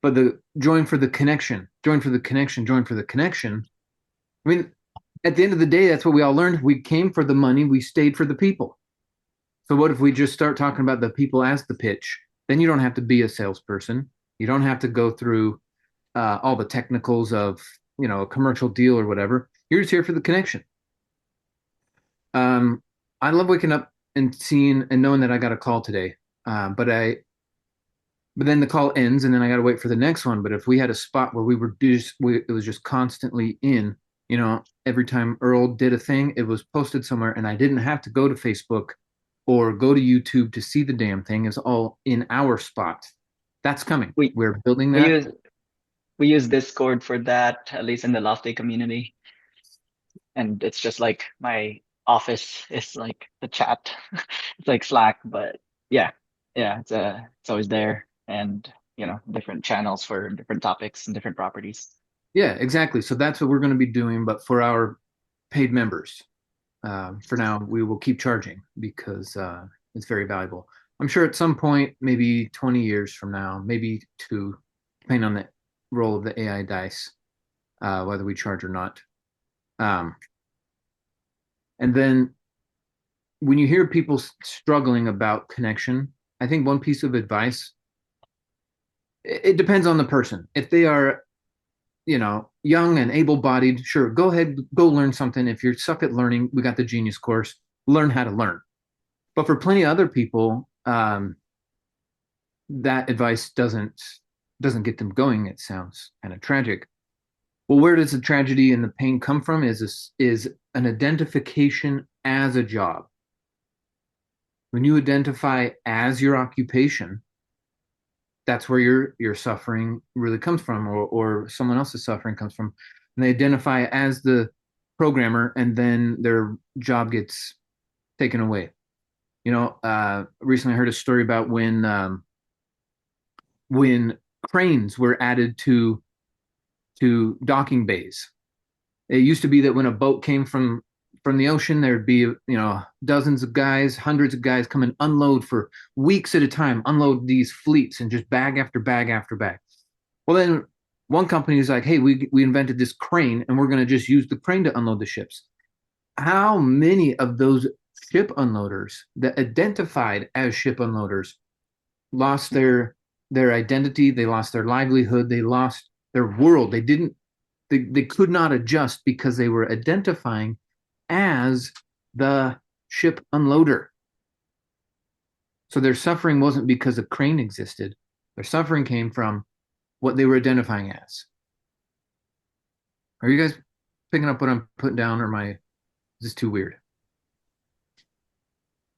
But the join for the connection, join for the connection, join for the connection. I mean, at the end of the day, that's what we all learned. We came for the money, we stayed for the people. So what if we just start talking about the people as the pitch? Then you don't have to be a salesperson. You don't have to go through all the technicals of a commercial deal or whatever. You're just here for the connection. I love waking up and seeing and knowing that I got a call today. But then the call ends and then I got to wait for the next one. But if we had a spot where it was just constantly in, every time Earl did a thing, it was posted somewhere and I didn't have to go to Facebook or go to YouTube to see the damn thing. It's all in our spot. That's coming. We We're building we that. use we use Discord for that, at least in the Lofty community. And it's just like my office is like the chat. It's like Slack, but yeah, yeah, it's always there, and different channels for different topics and different properties. Yeah, exactly. So that's what we're going to be doing, but for our paid members. For now, we will keep charging because it's very valuable. I'm sure at some point, maybe 20 years from now, maybe two, depending on the roll of the AI dice, whether we charge or not. Um, and then when you hear people struggling about connection, I think one piece of advice, it depends on the person. If they are, young and able-bodied, sure, go ahead, go learn something. If you're stuck at learning, we got the Genius course, learn how to learn. But for plenty of other people, that advice doesn't get them going. It sounds kind of tragic. Well, where does the tragedy and the pain come from? Is an identification as a job. When you identify as your occupation, that's where your suffering really comes from, or someone else's suffering comes from. And they identify as the programmer, and then their job gets taken away. Recently I heard a story about when cranes were added to docking bays. It used to be that when a boat came from the ocean, there'd be dozens of guys, hundreds of guys come and unload for weeks at a time, unload these fleets and just bag after bag after bag. Well, then one company is like, hey, we invented this crane and we're going to just use the crane to unload the ships. How many of those ship unloaders that identified as ship unloaders lost their identity, they lost their livelihood, they lost their world. They could not adjust because they were identifying as the ship unloader. So their suffering wasn't because a crane existed. Their suffering came from what they were identifying as. Are you guys picking up what I'm putting down, or is this too weird?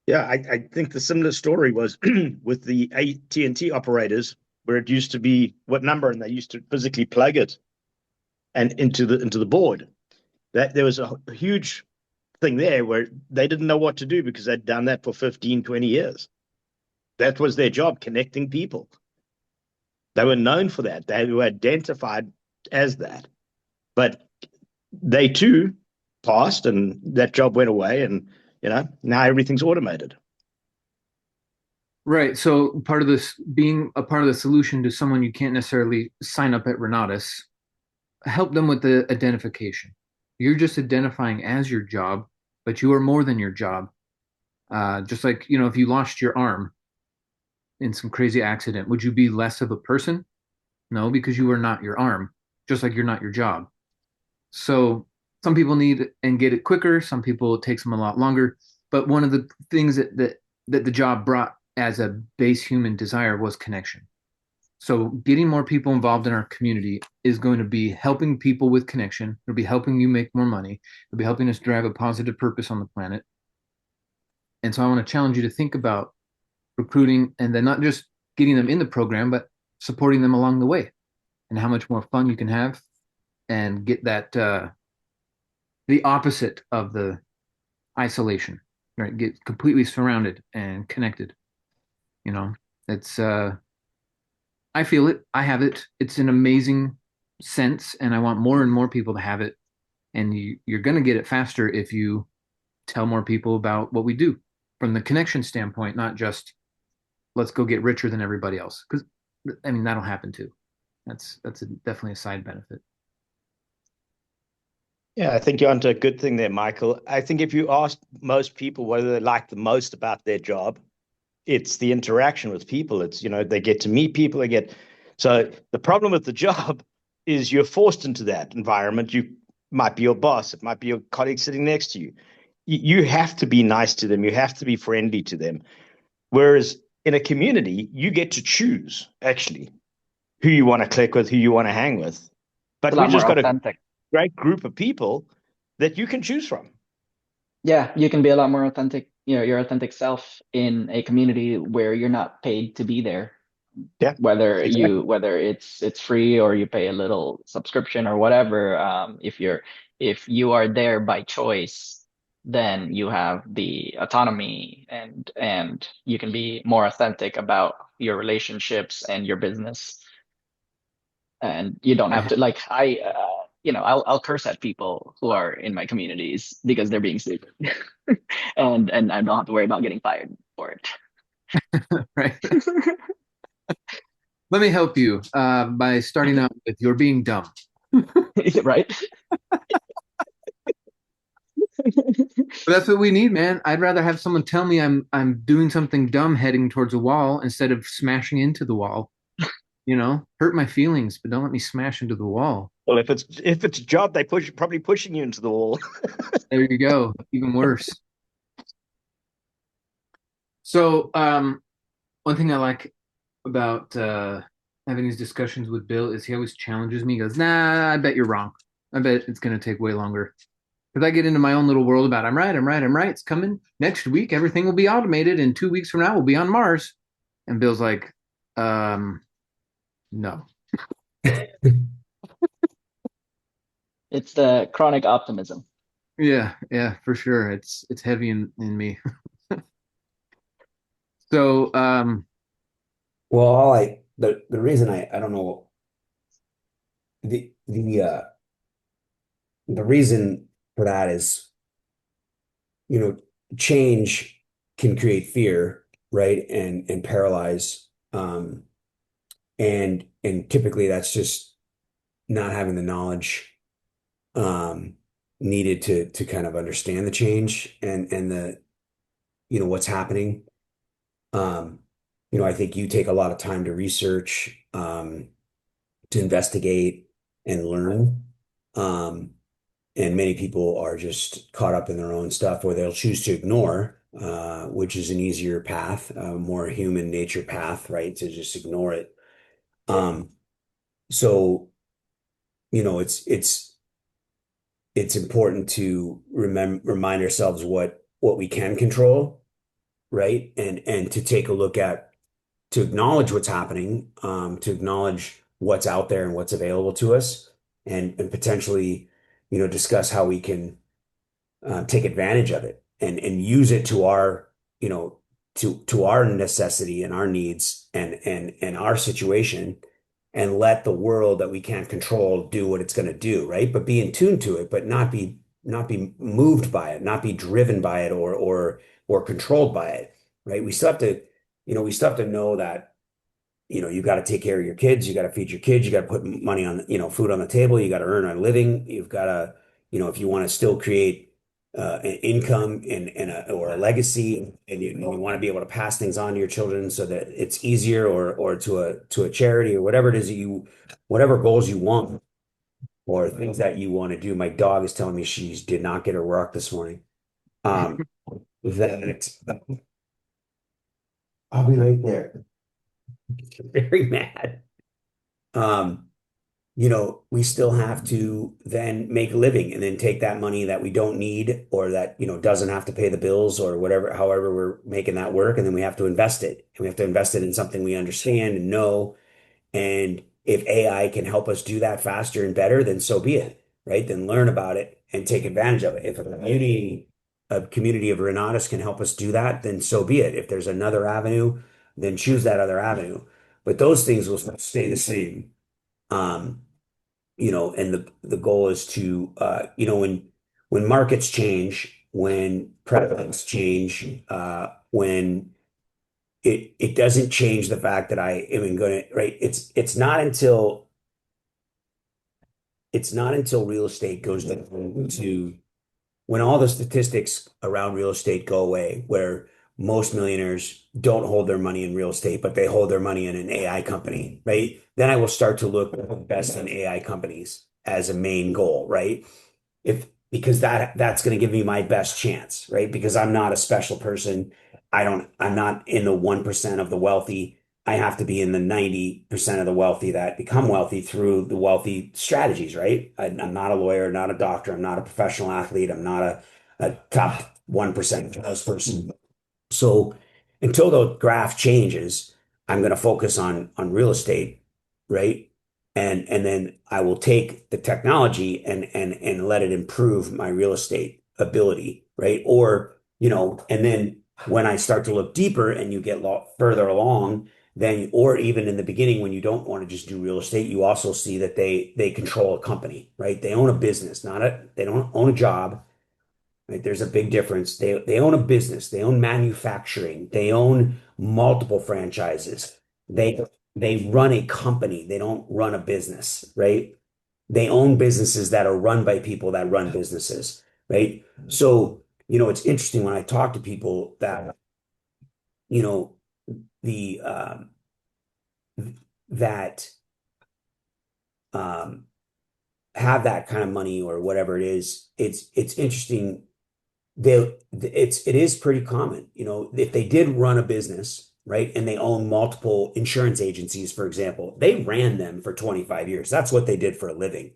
Yeah, I think the similar story was with the AT&T operators, where it used to be what number, and they used to physically plug it and into the board. That there was a huge thing there where they didn't know what to do because they'd done that for 15, 20 years. That was their job, connecting people. They were known for that. They were identified as that. But they too passed, and that job went away, and now everything's automated. Right. So part of this being a part of the solution to someone you can't necessarily sign up at Renatus, help them with the identification. You're just identifying as your job, but you are more than your job. Just like, if you lost your arm in some crazy accident, would you be less of a person? No, because you are not your arm, just like you're not your job. So some people need and get it quicker. Some people it takes them a lot longer. But one of the things that the job brought as a base human desire was connection. So getting more people involved in our community is going to be helping people with connection. It'll be helping you make more money. It'll be helping us drive a positive purpose on the planet. And so I want to challenge you to think about recruiting and then not just getting them in the program, but supporting them along the way and how much more fun you can have and get that the opposite of the isolation, right? Get completely surrounded and connected. It's I feel it. I have it. It's an amazing sense, and I want more and more people to have it. And you're going to get it faster if you tell more people about what we do from the connection standpoint, not just let's go get richer than everybody else. Because I mean that'll happen too. That's definitely a side benefit. Yeah, I think you're onto a good thing there, Michael. I think if you ask most people what they like the most about their job, it's the interaction with people. It's, they get to meet people. So the problem with the job is you're forced into that environment. You might be your boss. It might be your colleague sitting next to you. You have to be nice to them. You have to be friendly to them. Whereas in a community, you get to choose actually who you want to click with, who you want to hang with. It's But a we lot more just got a authentic. great group of people that you can choose from. Yeah, you can be a lot more authentic, your authentic self in a community where you're not paid to be there. Yeah, Whether exactly. it's free or you pay a little subscription or whatever, if you are there by choice, then you have the autonomy and you can be more authentic about your relationships and your business. And you don't have to like I'll curse at people who are in my communities because they're being stupid. And I don't have to worry about getting fired for it. Right. Let me help you by starting out with you're being dumb. Right? But that's what we need, man. I'd rather have someone tell me I'm doing something dumb heading towards a wall instead of smashing into the wall. Hurt my feelings, but don't let me smash into the wall. Well, if it's a job, they probably pushing you into the wall. There you go. Even worse. So, one thing I like about having these discussions with Bill is he always challenges me. He goes, "Nah, I bet you're wrong. I bet it's going to take way longer." Because I get into my own little world about I'm right, I'm right, I'm right. It's coming next week. Everything will be automated, and 2 weeks from now we'll be on Mars. And Bill's like, no. It's the chronic optimism. Yeah, for sure. It's heavy in me. So, Well, the reason I don't know the reason for that is, you know, change can create fear, right? And paralyze. And typically that's just not having the knowledge um needed to kind of understand the change and the what's happening. Um, I think you take a lot of time to research, to investigate and learn. Um, and many people are just caught up in their own stuff, or they'll choose to ignore, which is an easier path, a more human nature path, right? To just ignore it. Um, so, it's important to remind ourselves what we can control, right? And to take a look at, to acknowledge what's happening, to acknowledge what's out there and what's available to us, and potentially discuss how we can take advantage of it and use it to our, to our necessity and our needs and our situation, and let the world that we can't control do what it's going to do, right? But be in tune to it, but not be moved by it, not be driven by it or controlled by it, right? We still have to know that you got to take care of your kids, you got to feed your kids, you got to put money on, food on the table, you got to earn a living, you've got to, if you want to still create an income or a legacy, and you want to be able to pass things on to your children so that it's easier, or to a charity, or whatever it is that whatever goals you want or things that you want to do. My dog is telling me she did not get her rock this morning. Um, that I'll be right there. Very mad. Um, we still have to then make a living and then take that money that we don't need, or that, doesn't have to pay the bills or whatever, however we're making that work. And then we have to invest it. And we have to invest it in something we understand and know. And if AI can help us do that faster and better, then so be it, right? Then learn about it and take advantage of it. If a community of Renatus can help us do that, then so be it. If there's another avenue, then choose that other avenue. But those things will stay the same. Um, and the goal is to, when markets change, when prevalence change, when it doesn't change the fact that I am going to, right? It's not until real estate goes down to, when all the statistics around real estate go away, where most millionaires don't hold their money in real estate, but they hold their money in an AI company, right? Then I will start to look at the best in AI companies as a main goal, right? Because that's going to give me my best chance, right? Because I'm not a special person. I'm not in the 1% of the wealthy. I have to be in the 90% of the wealthy that become wealthy through the wealthy strategies, right? I'm not a lawyer, not a doctor, I'm not a professional athlete, I'm not a top 1% salesperson. So until the graph changes, I'm going to focus on real estate, right? And then I will take the technology and let it improve my real estate ability, right? Or, and then when I start to look deeper and you get further along, then, or even in the beginning when you don't want to just do real estate, you also see that they control a company, right? They own a business, they don't own a job. Right? There's a big difference. They own a business. They own manufacturing. They own multiple franchises. They run a company. They don't run a business, right? They own businesses that are run by people that run businesses, right? So, it's interesting when I talk to people that, you know, the that um have that kind of money or whatever it is. It's interesting. It is pretty common, if they did run a business, right, and they own multiple insurance agencies, for example, they ran them for 25 years. That's what they did for a living.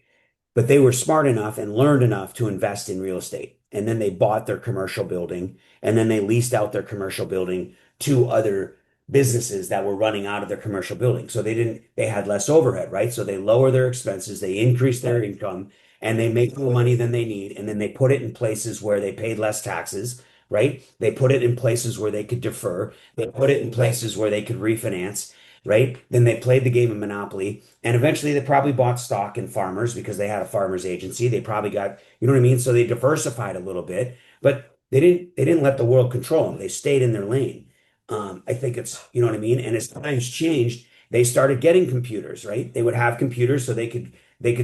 But they were smart enough and learned enough to invest in real estate. And then they bought their commercial building, and then they leased out their commercial building to other businesses that were running out of their commercial building. So they had less overhead, right? So they lower their expenses, they increase their income, and they make more money than they need. And then they put it in places where they paid less taxes, right? They put it in places where they could defer. They put it in places where they could refinance, right? Then they played the game of Monopoly, and eventually they probably bought stock in farmers because they had a farmers agency. They probably got, you know what I mean? So they diversified a little bit, but they didn't let the world control them. They stayed in their lane. I think it's, you know what I mean? And as times changed, they started getting computers, right? They would have computers so they could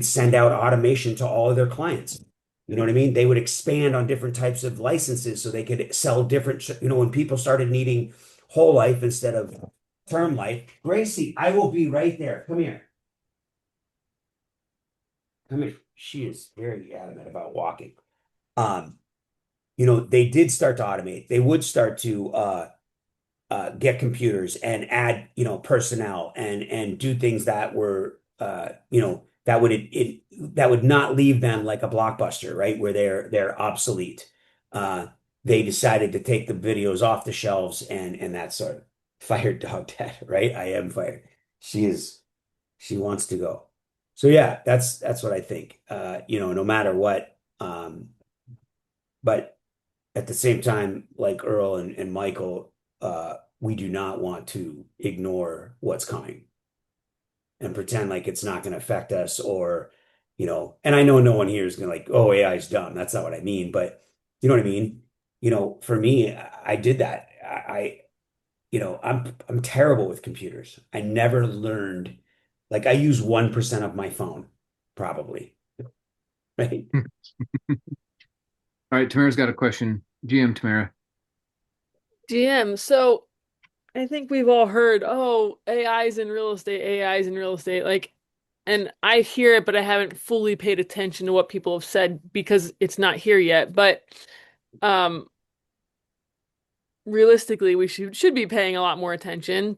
send out automation to all of their clients. You know what I mean? They would expand on different types of licenses so they could sell different, when people started needing whole life instead of term life. Gracie, I will be right there. Come here. Come here. She is very adamant about walking. Um, they did start to automate. They would start to get computers and add, personnel and do things that were, that would not leave them like a Blockbuster, right? Where they're obsolete. They decided to take the videos off the shelves and that sort of fired dog dad, right? I am fired. She wants to go. So yeah, that's what I think. No matter what. But at the same time, like Earl and Michael, we do not want to ignore what's coming and pretend like it's not going to affect us or, and I know no one here is going to like, oh, AI is dumb. That's not what I mean, but you know what I mean? For me, I did that. I'm terrible with computers. I never learned, like I use 1% of my phone, probably. Right. All right, Tamara's got a question. GM Tamara. GM, so I think we've all heard, oh, AI's in real estate, AI's in real estate. Like, and I hear it, but I haven't fully paid attention to what people have said because it's not here yet. But um, realistically, we should be paying a lot more attention.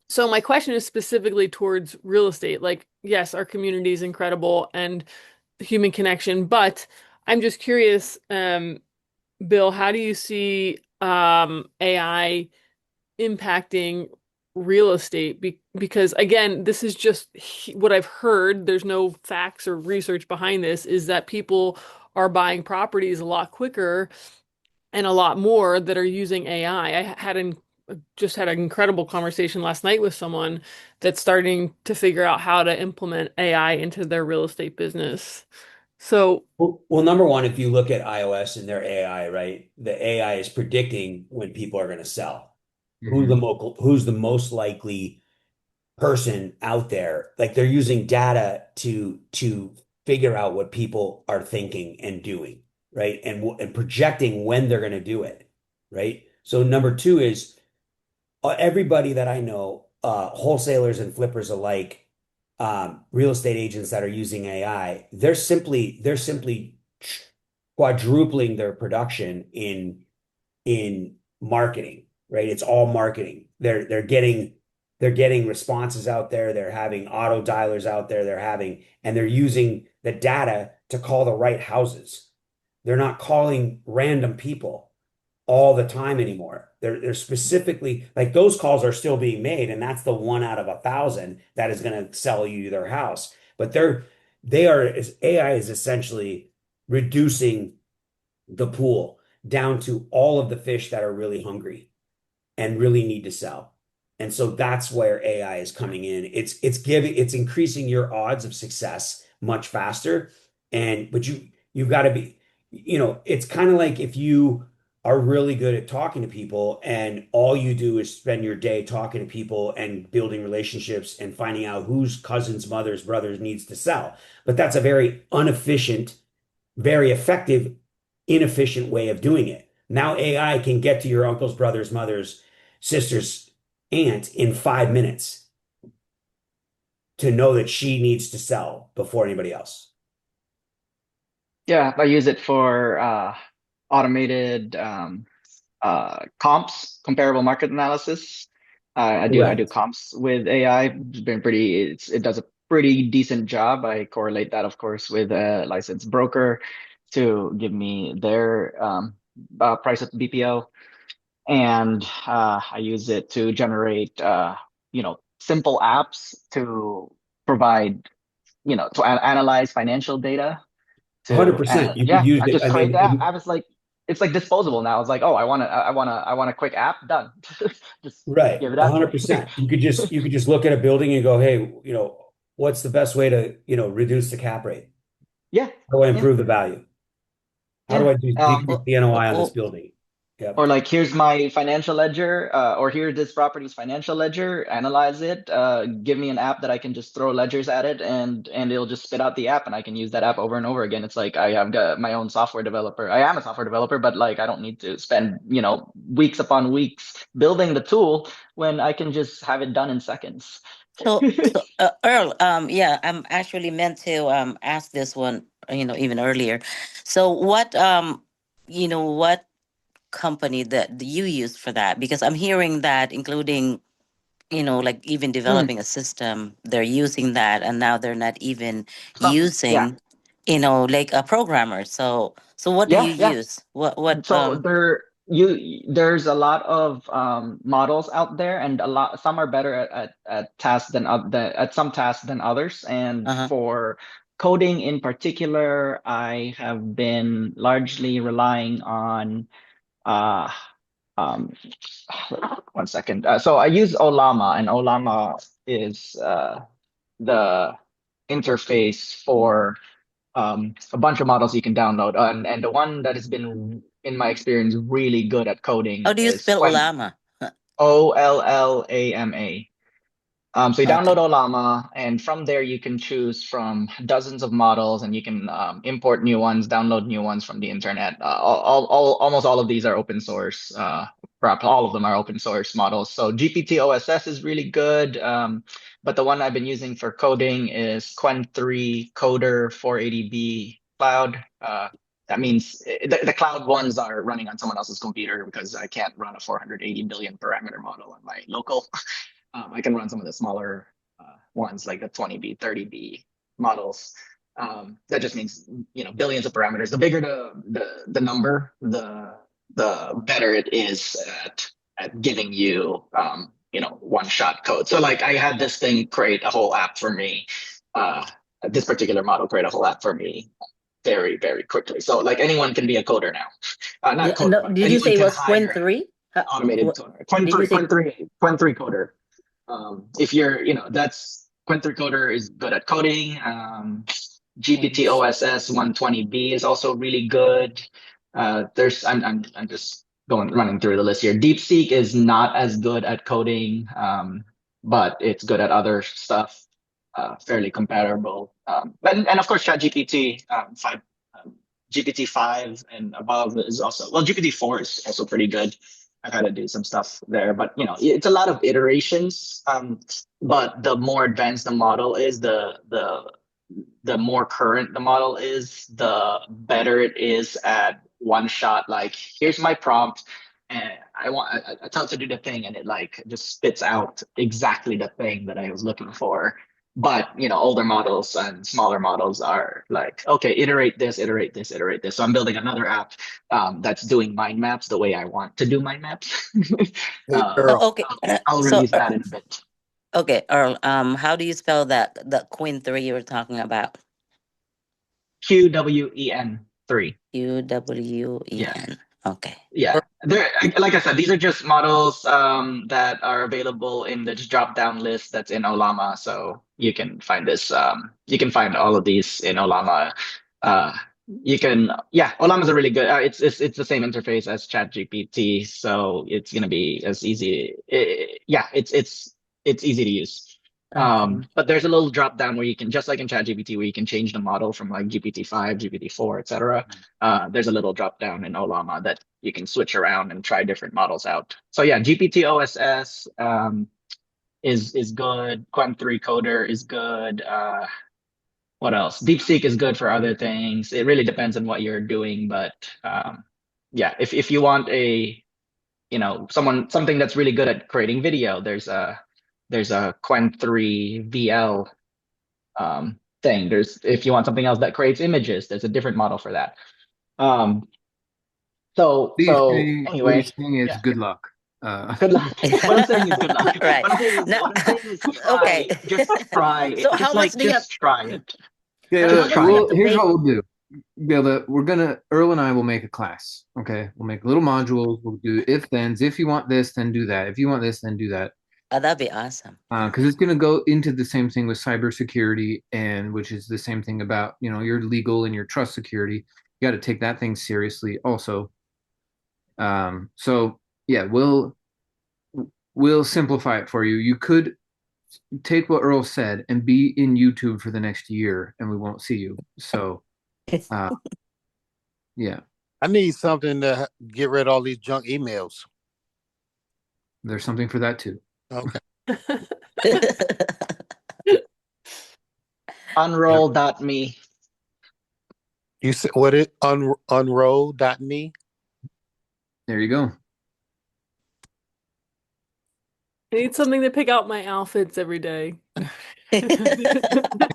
So my question is specifically towards real estate. Like, yes, our community is incredible and the human connection, but I'm just curious, Bill, how do you see AI impacting real estate? Because again, this is just what I've heard. There's no facts or research behind this, is that people are buying properties a lot quicker and a lot more that are using AI. Just had an incredible conversation last night with someone that's starting to figure out how to implement AI into their real estate business. So, Well, number one, if you look at iOS and their AI, right, the AI is predicting when people are going to sell. Mhm. Who's the most likely person out there? Like they're using data to figure out what people are thinking and doing, right? And projecting when they're going to do it, right? So number two is everybody that I know, wholesalers and flippers alike, real estate agents that are using AI, they're simply quadrupling their production in marketing, right? It's all marketing. They're getting responses out there. They're having auto dialers out there. And they're using the data to call the right houses. They're not calling random people all the time anymore. They're specifically like those calls are still being made, and that's the 1 out of 1,000 that is going to sell you their house. But AI is essentially reducing the pool down to all of the fish that are really hungry and really need to sell. And so that's where AI is coming in. It's increasing your odds of success much faster. But you've got to be, it's kind of like if you are really good at talking to people and all you do is spend your day talking to people and building relationships and finding out whose cousins, mothers, brothers needs to sell. But that's a very inefficient, very effective, inefficient way of doing it. Now AI can get to your uncle's, brothers, mothers, sisters, aunt in 5 minutes to know that she needs to sell before anybody else. Yeah, I use it for automated comps, comparable market analysis. I do Correct. comps with AI. It does a pretty decent job. I correlate that, of course, with a licensed broker to give me their price at the BPO, and I use it to generate simple apps to provide to analyze financial data to, and 100%. You could yeah, use I it. just I create mean, that. I was like, it's like disposable now. It's like, oh, I want a quick app, done. Just right. give it out to me. 100%. You could just look at a building and go, hey, what's the best way to, reduce the cap rate? Yeah, How do I yeah, improve the value? How do yeah. I decrease Or, the NOI on this or, building? Yep. Or like, here's my financial ledger, or here's this property's financial ledger. Analyze it. Give me an app that I can just throw ledgers at it, and it'll just spit out the app, and I can use that app over and over again. It's like I have got my own software developer. I am a software developer, but like I don't need to spend weeks upon weeks building the tool when I can just have it done in seconds. Earl, yeah, I'm actually meant to ask this one, even earlier. So what company that you use for that? Because I'm hearing that, including, like even Mm. developing a system, they're using that, and now they're not even Yeah, using, like a programmer. So what do yeah, you yeah. use? What So there's a lot of models out there, and some are better at tasks at some tasks than others. And Uh-huh. for coding in particular, I have been largely relying on um, one second. So I use Olama, and Olama is the interface for a bunch of models you can download. And the one that has been, in my experience, really good at coding How do you is spell Olama? Ollama. So you Okay. download Olama, and from there you can choose from dozens of models, and you can import new ones, download new ones from the internet. Almost all of these are open source. Perhaps all of them are open source models. So GPT OSS is really good, but the one I've been using for coding is Qwen3 Coder 480B Cloud. That means the cloud ones are running on someone else's computer because I can't run a 480 billion parameter model on my local. I can run some of the smaller ones like the 20B, 30B models. That just means, billions of parameters. The bigger the number, the better it is at giving you one-shot code. So like I had this thing create a whole app for me. This particular model create a whole app for me very, very quickly. So like anyone can be a coder now. Not coder, No, but did you anyone say it can was Quinn hire 3? automated coder. Did you say Qwen3 coder. If you're, that's Qwen3 coder is good at coding. GPT OSS 120B is also really good. I'm just running through the list here. DeepSeek is not as good at coding, but it's good at other stuff. Fairly comparable. And of course, ChatGPT 5, GPT-5 and above is also, well, GPT-4 is also pretty good. I've had to do some stuff there, but it's a lot of iterations. But the more advanced the model is, the more current the model is, the better it is at one shot. Like, here's my prompt, and I tell it to do the thing, and it like just spits out exactly the thing that I was looking for. But older models and smaller models are like, okay, iterate this, iterate this, iterate this. So I'm building another app that's doing mind maps the way I want to do mind maps. Hey, Earl. okay. I'll So release that in a bit. okay, Earl, how do you spell that the Quinn 3 you were talking about? QWEN3. UWEN. Yeah. Okay. Yeah, like I said, these are just models that are available in the drop-down list that's in Olama. So you can find this. You can find all of these in Olama. Olama's a really good. It's the same interface as ChatGPT, so it's gonna be as easy. It's easy to use. But there's a little drop down where you can, just like in ChatGPT, where you can change the model from like GPT-5, GPT-4, etc. There's a little drop down in Olama that you can switch around and try different models out. So yeah, GPT OSS is good. Qwen3 Coder is good. What else? DeepSeek is good for other things. It really depends on what you're doing, but if you want something that's really good at creating video, there's a Qwen3 VL thing. If you want something else that creates images, there's a different model for that. What you're Anyway, saying is good luck. Good luck. What I'm saying is good luck. Right. What I'm saying is try. Okay. Just try it. So how much do you have? Just try it. Yeah, Just try it. here's what we'll do. Earl and I will make a class. Okay, we'll make little modules. We'll do if thens. If you want this, then do that. If you want this, then do that. That'd be awesome. Because it's going to go into the same thing with cybersecurity, and which is the same thing about your legal and your trust security. You got to take that thing seriously, also. So yeah, we'll simplify it for you. You could take what Earl said and be in YouTube for the next year, and we won't see you. So, yeah. I need something to get rid of all these junk emails. There's something for that too. Okay. Unroll.me. You said what it unroll.me? There you go. I need something to pick out my outfits every day.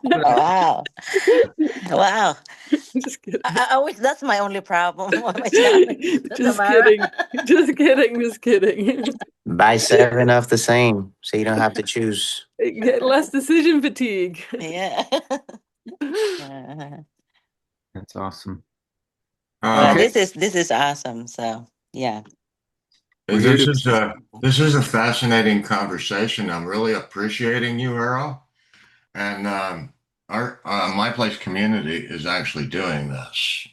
Wow. Wow. Just kidding. I wish that's my only problem. My challenge, Just Tamara. kidding. Just kidding. Just kidding. Buy 7 of the same so you don't have to choose. Get less decision fatigue. Yeah. That's awesome. Well, Okay. this is awesome. So yeah. We're here This to is a fascinating conversation. I'm really appreciating you, Earl. And our My Place community is actually doing this.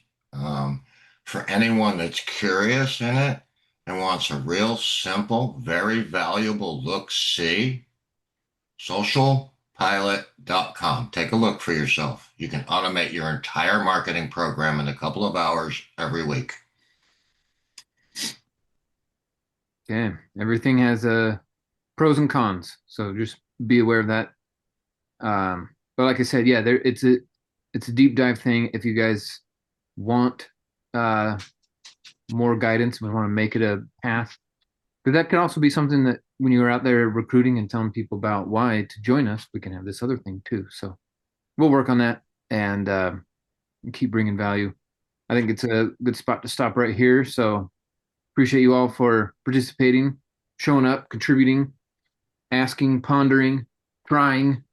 For anyone that's curious in it and wants a real simple, very valuable look-see, socialpilot.com. Take a look for yourself. You can automate your entire marketing program in a couple of hours every week. Okay. Everything has pros and cons, so just be aware of that. But like I said, yeah, it's a deep dive thing. If you guys want more guidance, we want to make it a path. But that could also be something that when you're out there recruiting and telling people about why to join us, we can have this other thing too. So we'll work on that and keep bringing value. I think it's a good spot to stop right here. So appreciate you all for participating, showing up, contributing, asking, pondering, trying.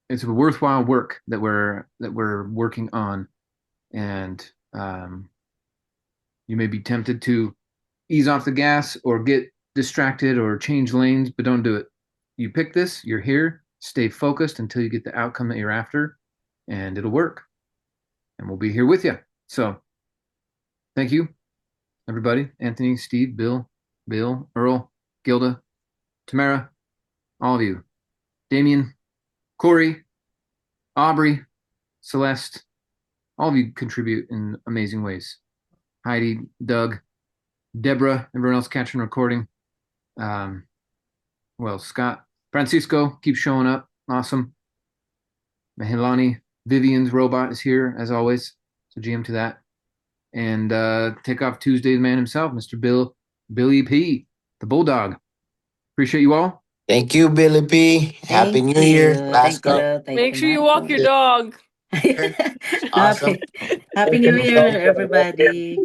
It's a worthwhile work that we're working on, and you may be tempted to ease off the gas or get distracted or change lanes, but don't do it. You pick this, you're here, stay focused until you get the outcome that you're after, and it'll work. And we'll be here with you. So thank you, everybody. Anthony, Steve, Bill, Earl, Gilda, Tamara, all of you. Damien, Corey, Aubrey, Celeste, all of you contribute in amazing ways. Heidi, Doug, Deborah, everyone else catching recording. Scott, Francisco, keep showing up. Awesome. Mahilani, Vivian's robot is here as always. So GM to that. And Takeoff Tuesday, the man himself, Mr. Billy P, the Bulldog. Appreciate you all. Thank you, Billy P. Happy Thank New Year. you. Last Thank go. you. Thank Make you, sure you walk your Michael. dog. Awesome. Happy New Year, everybody.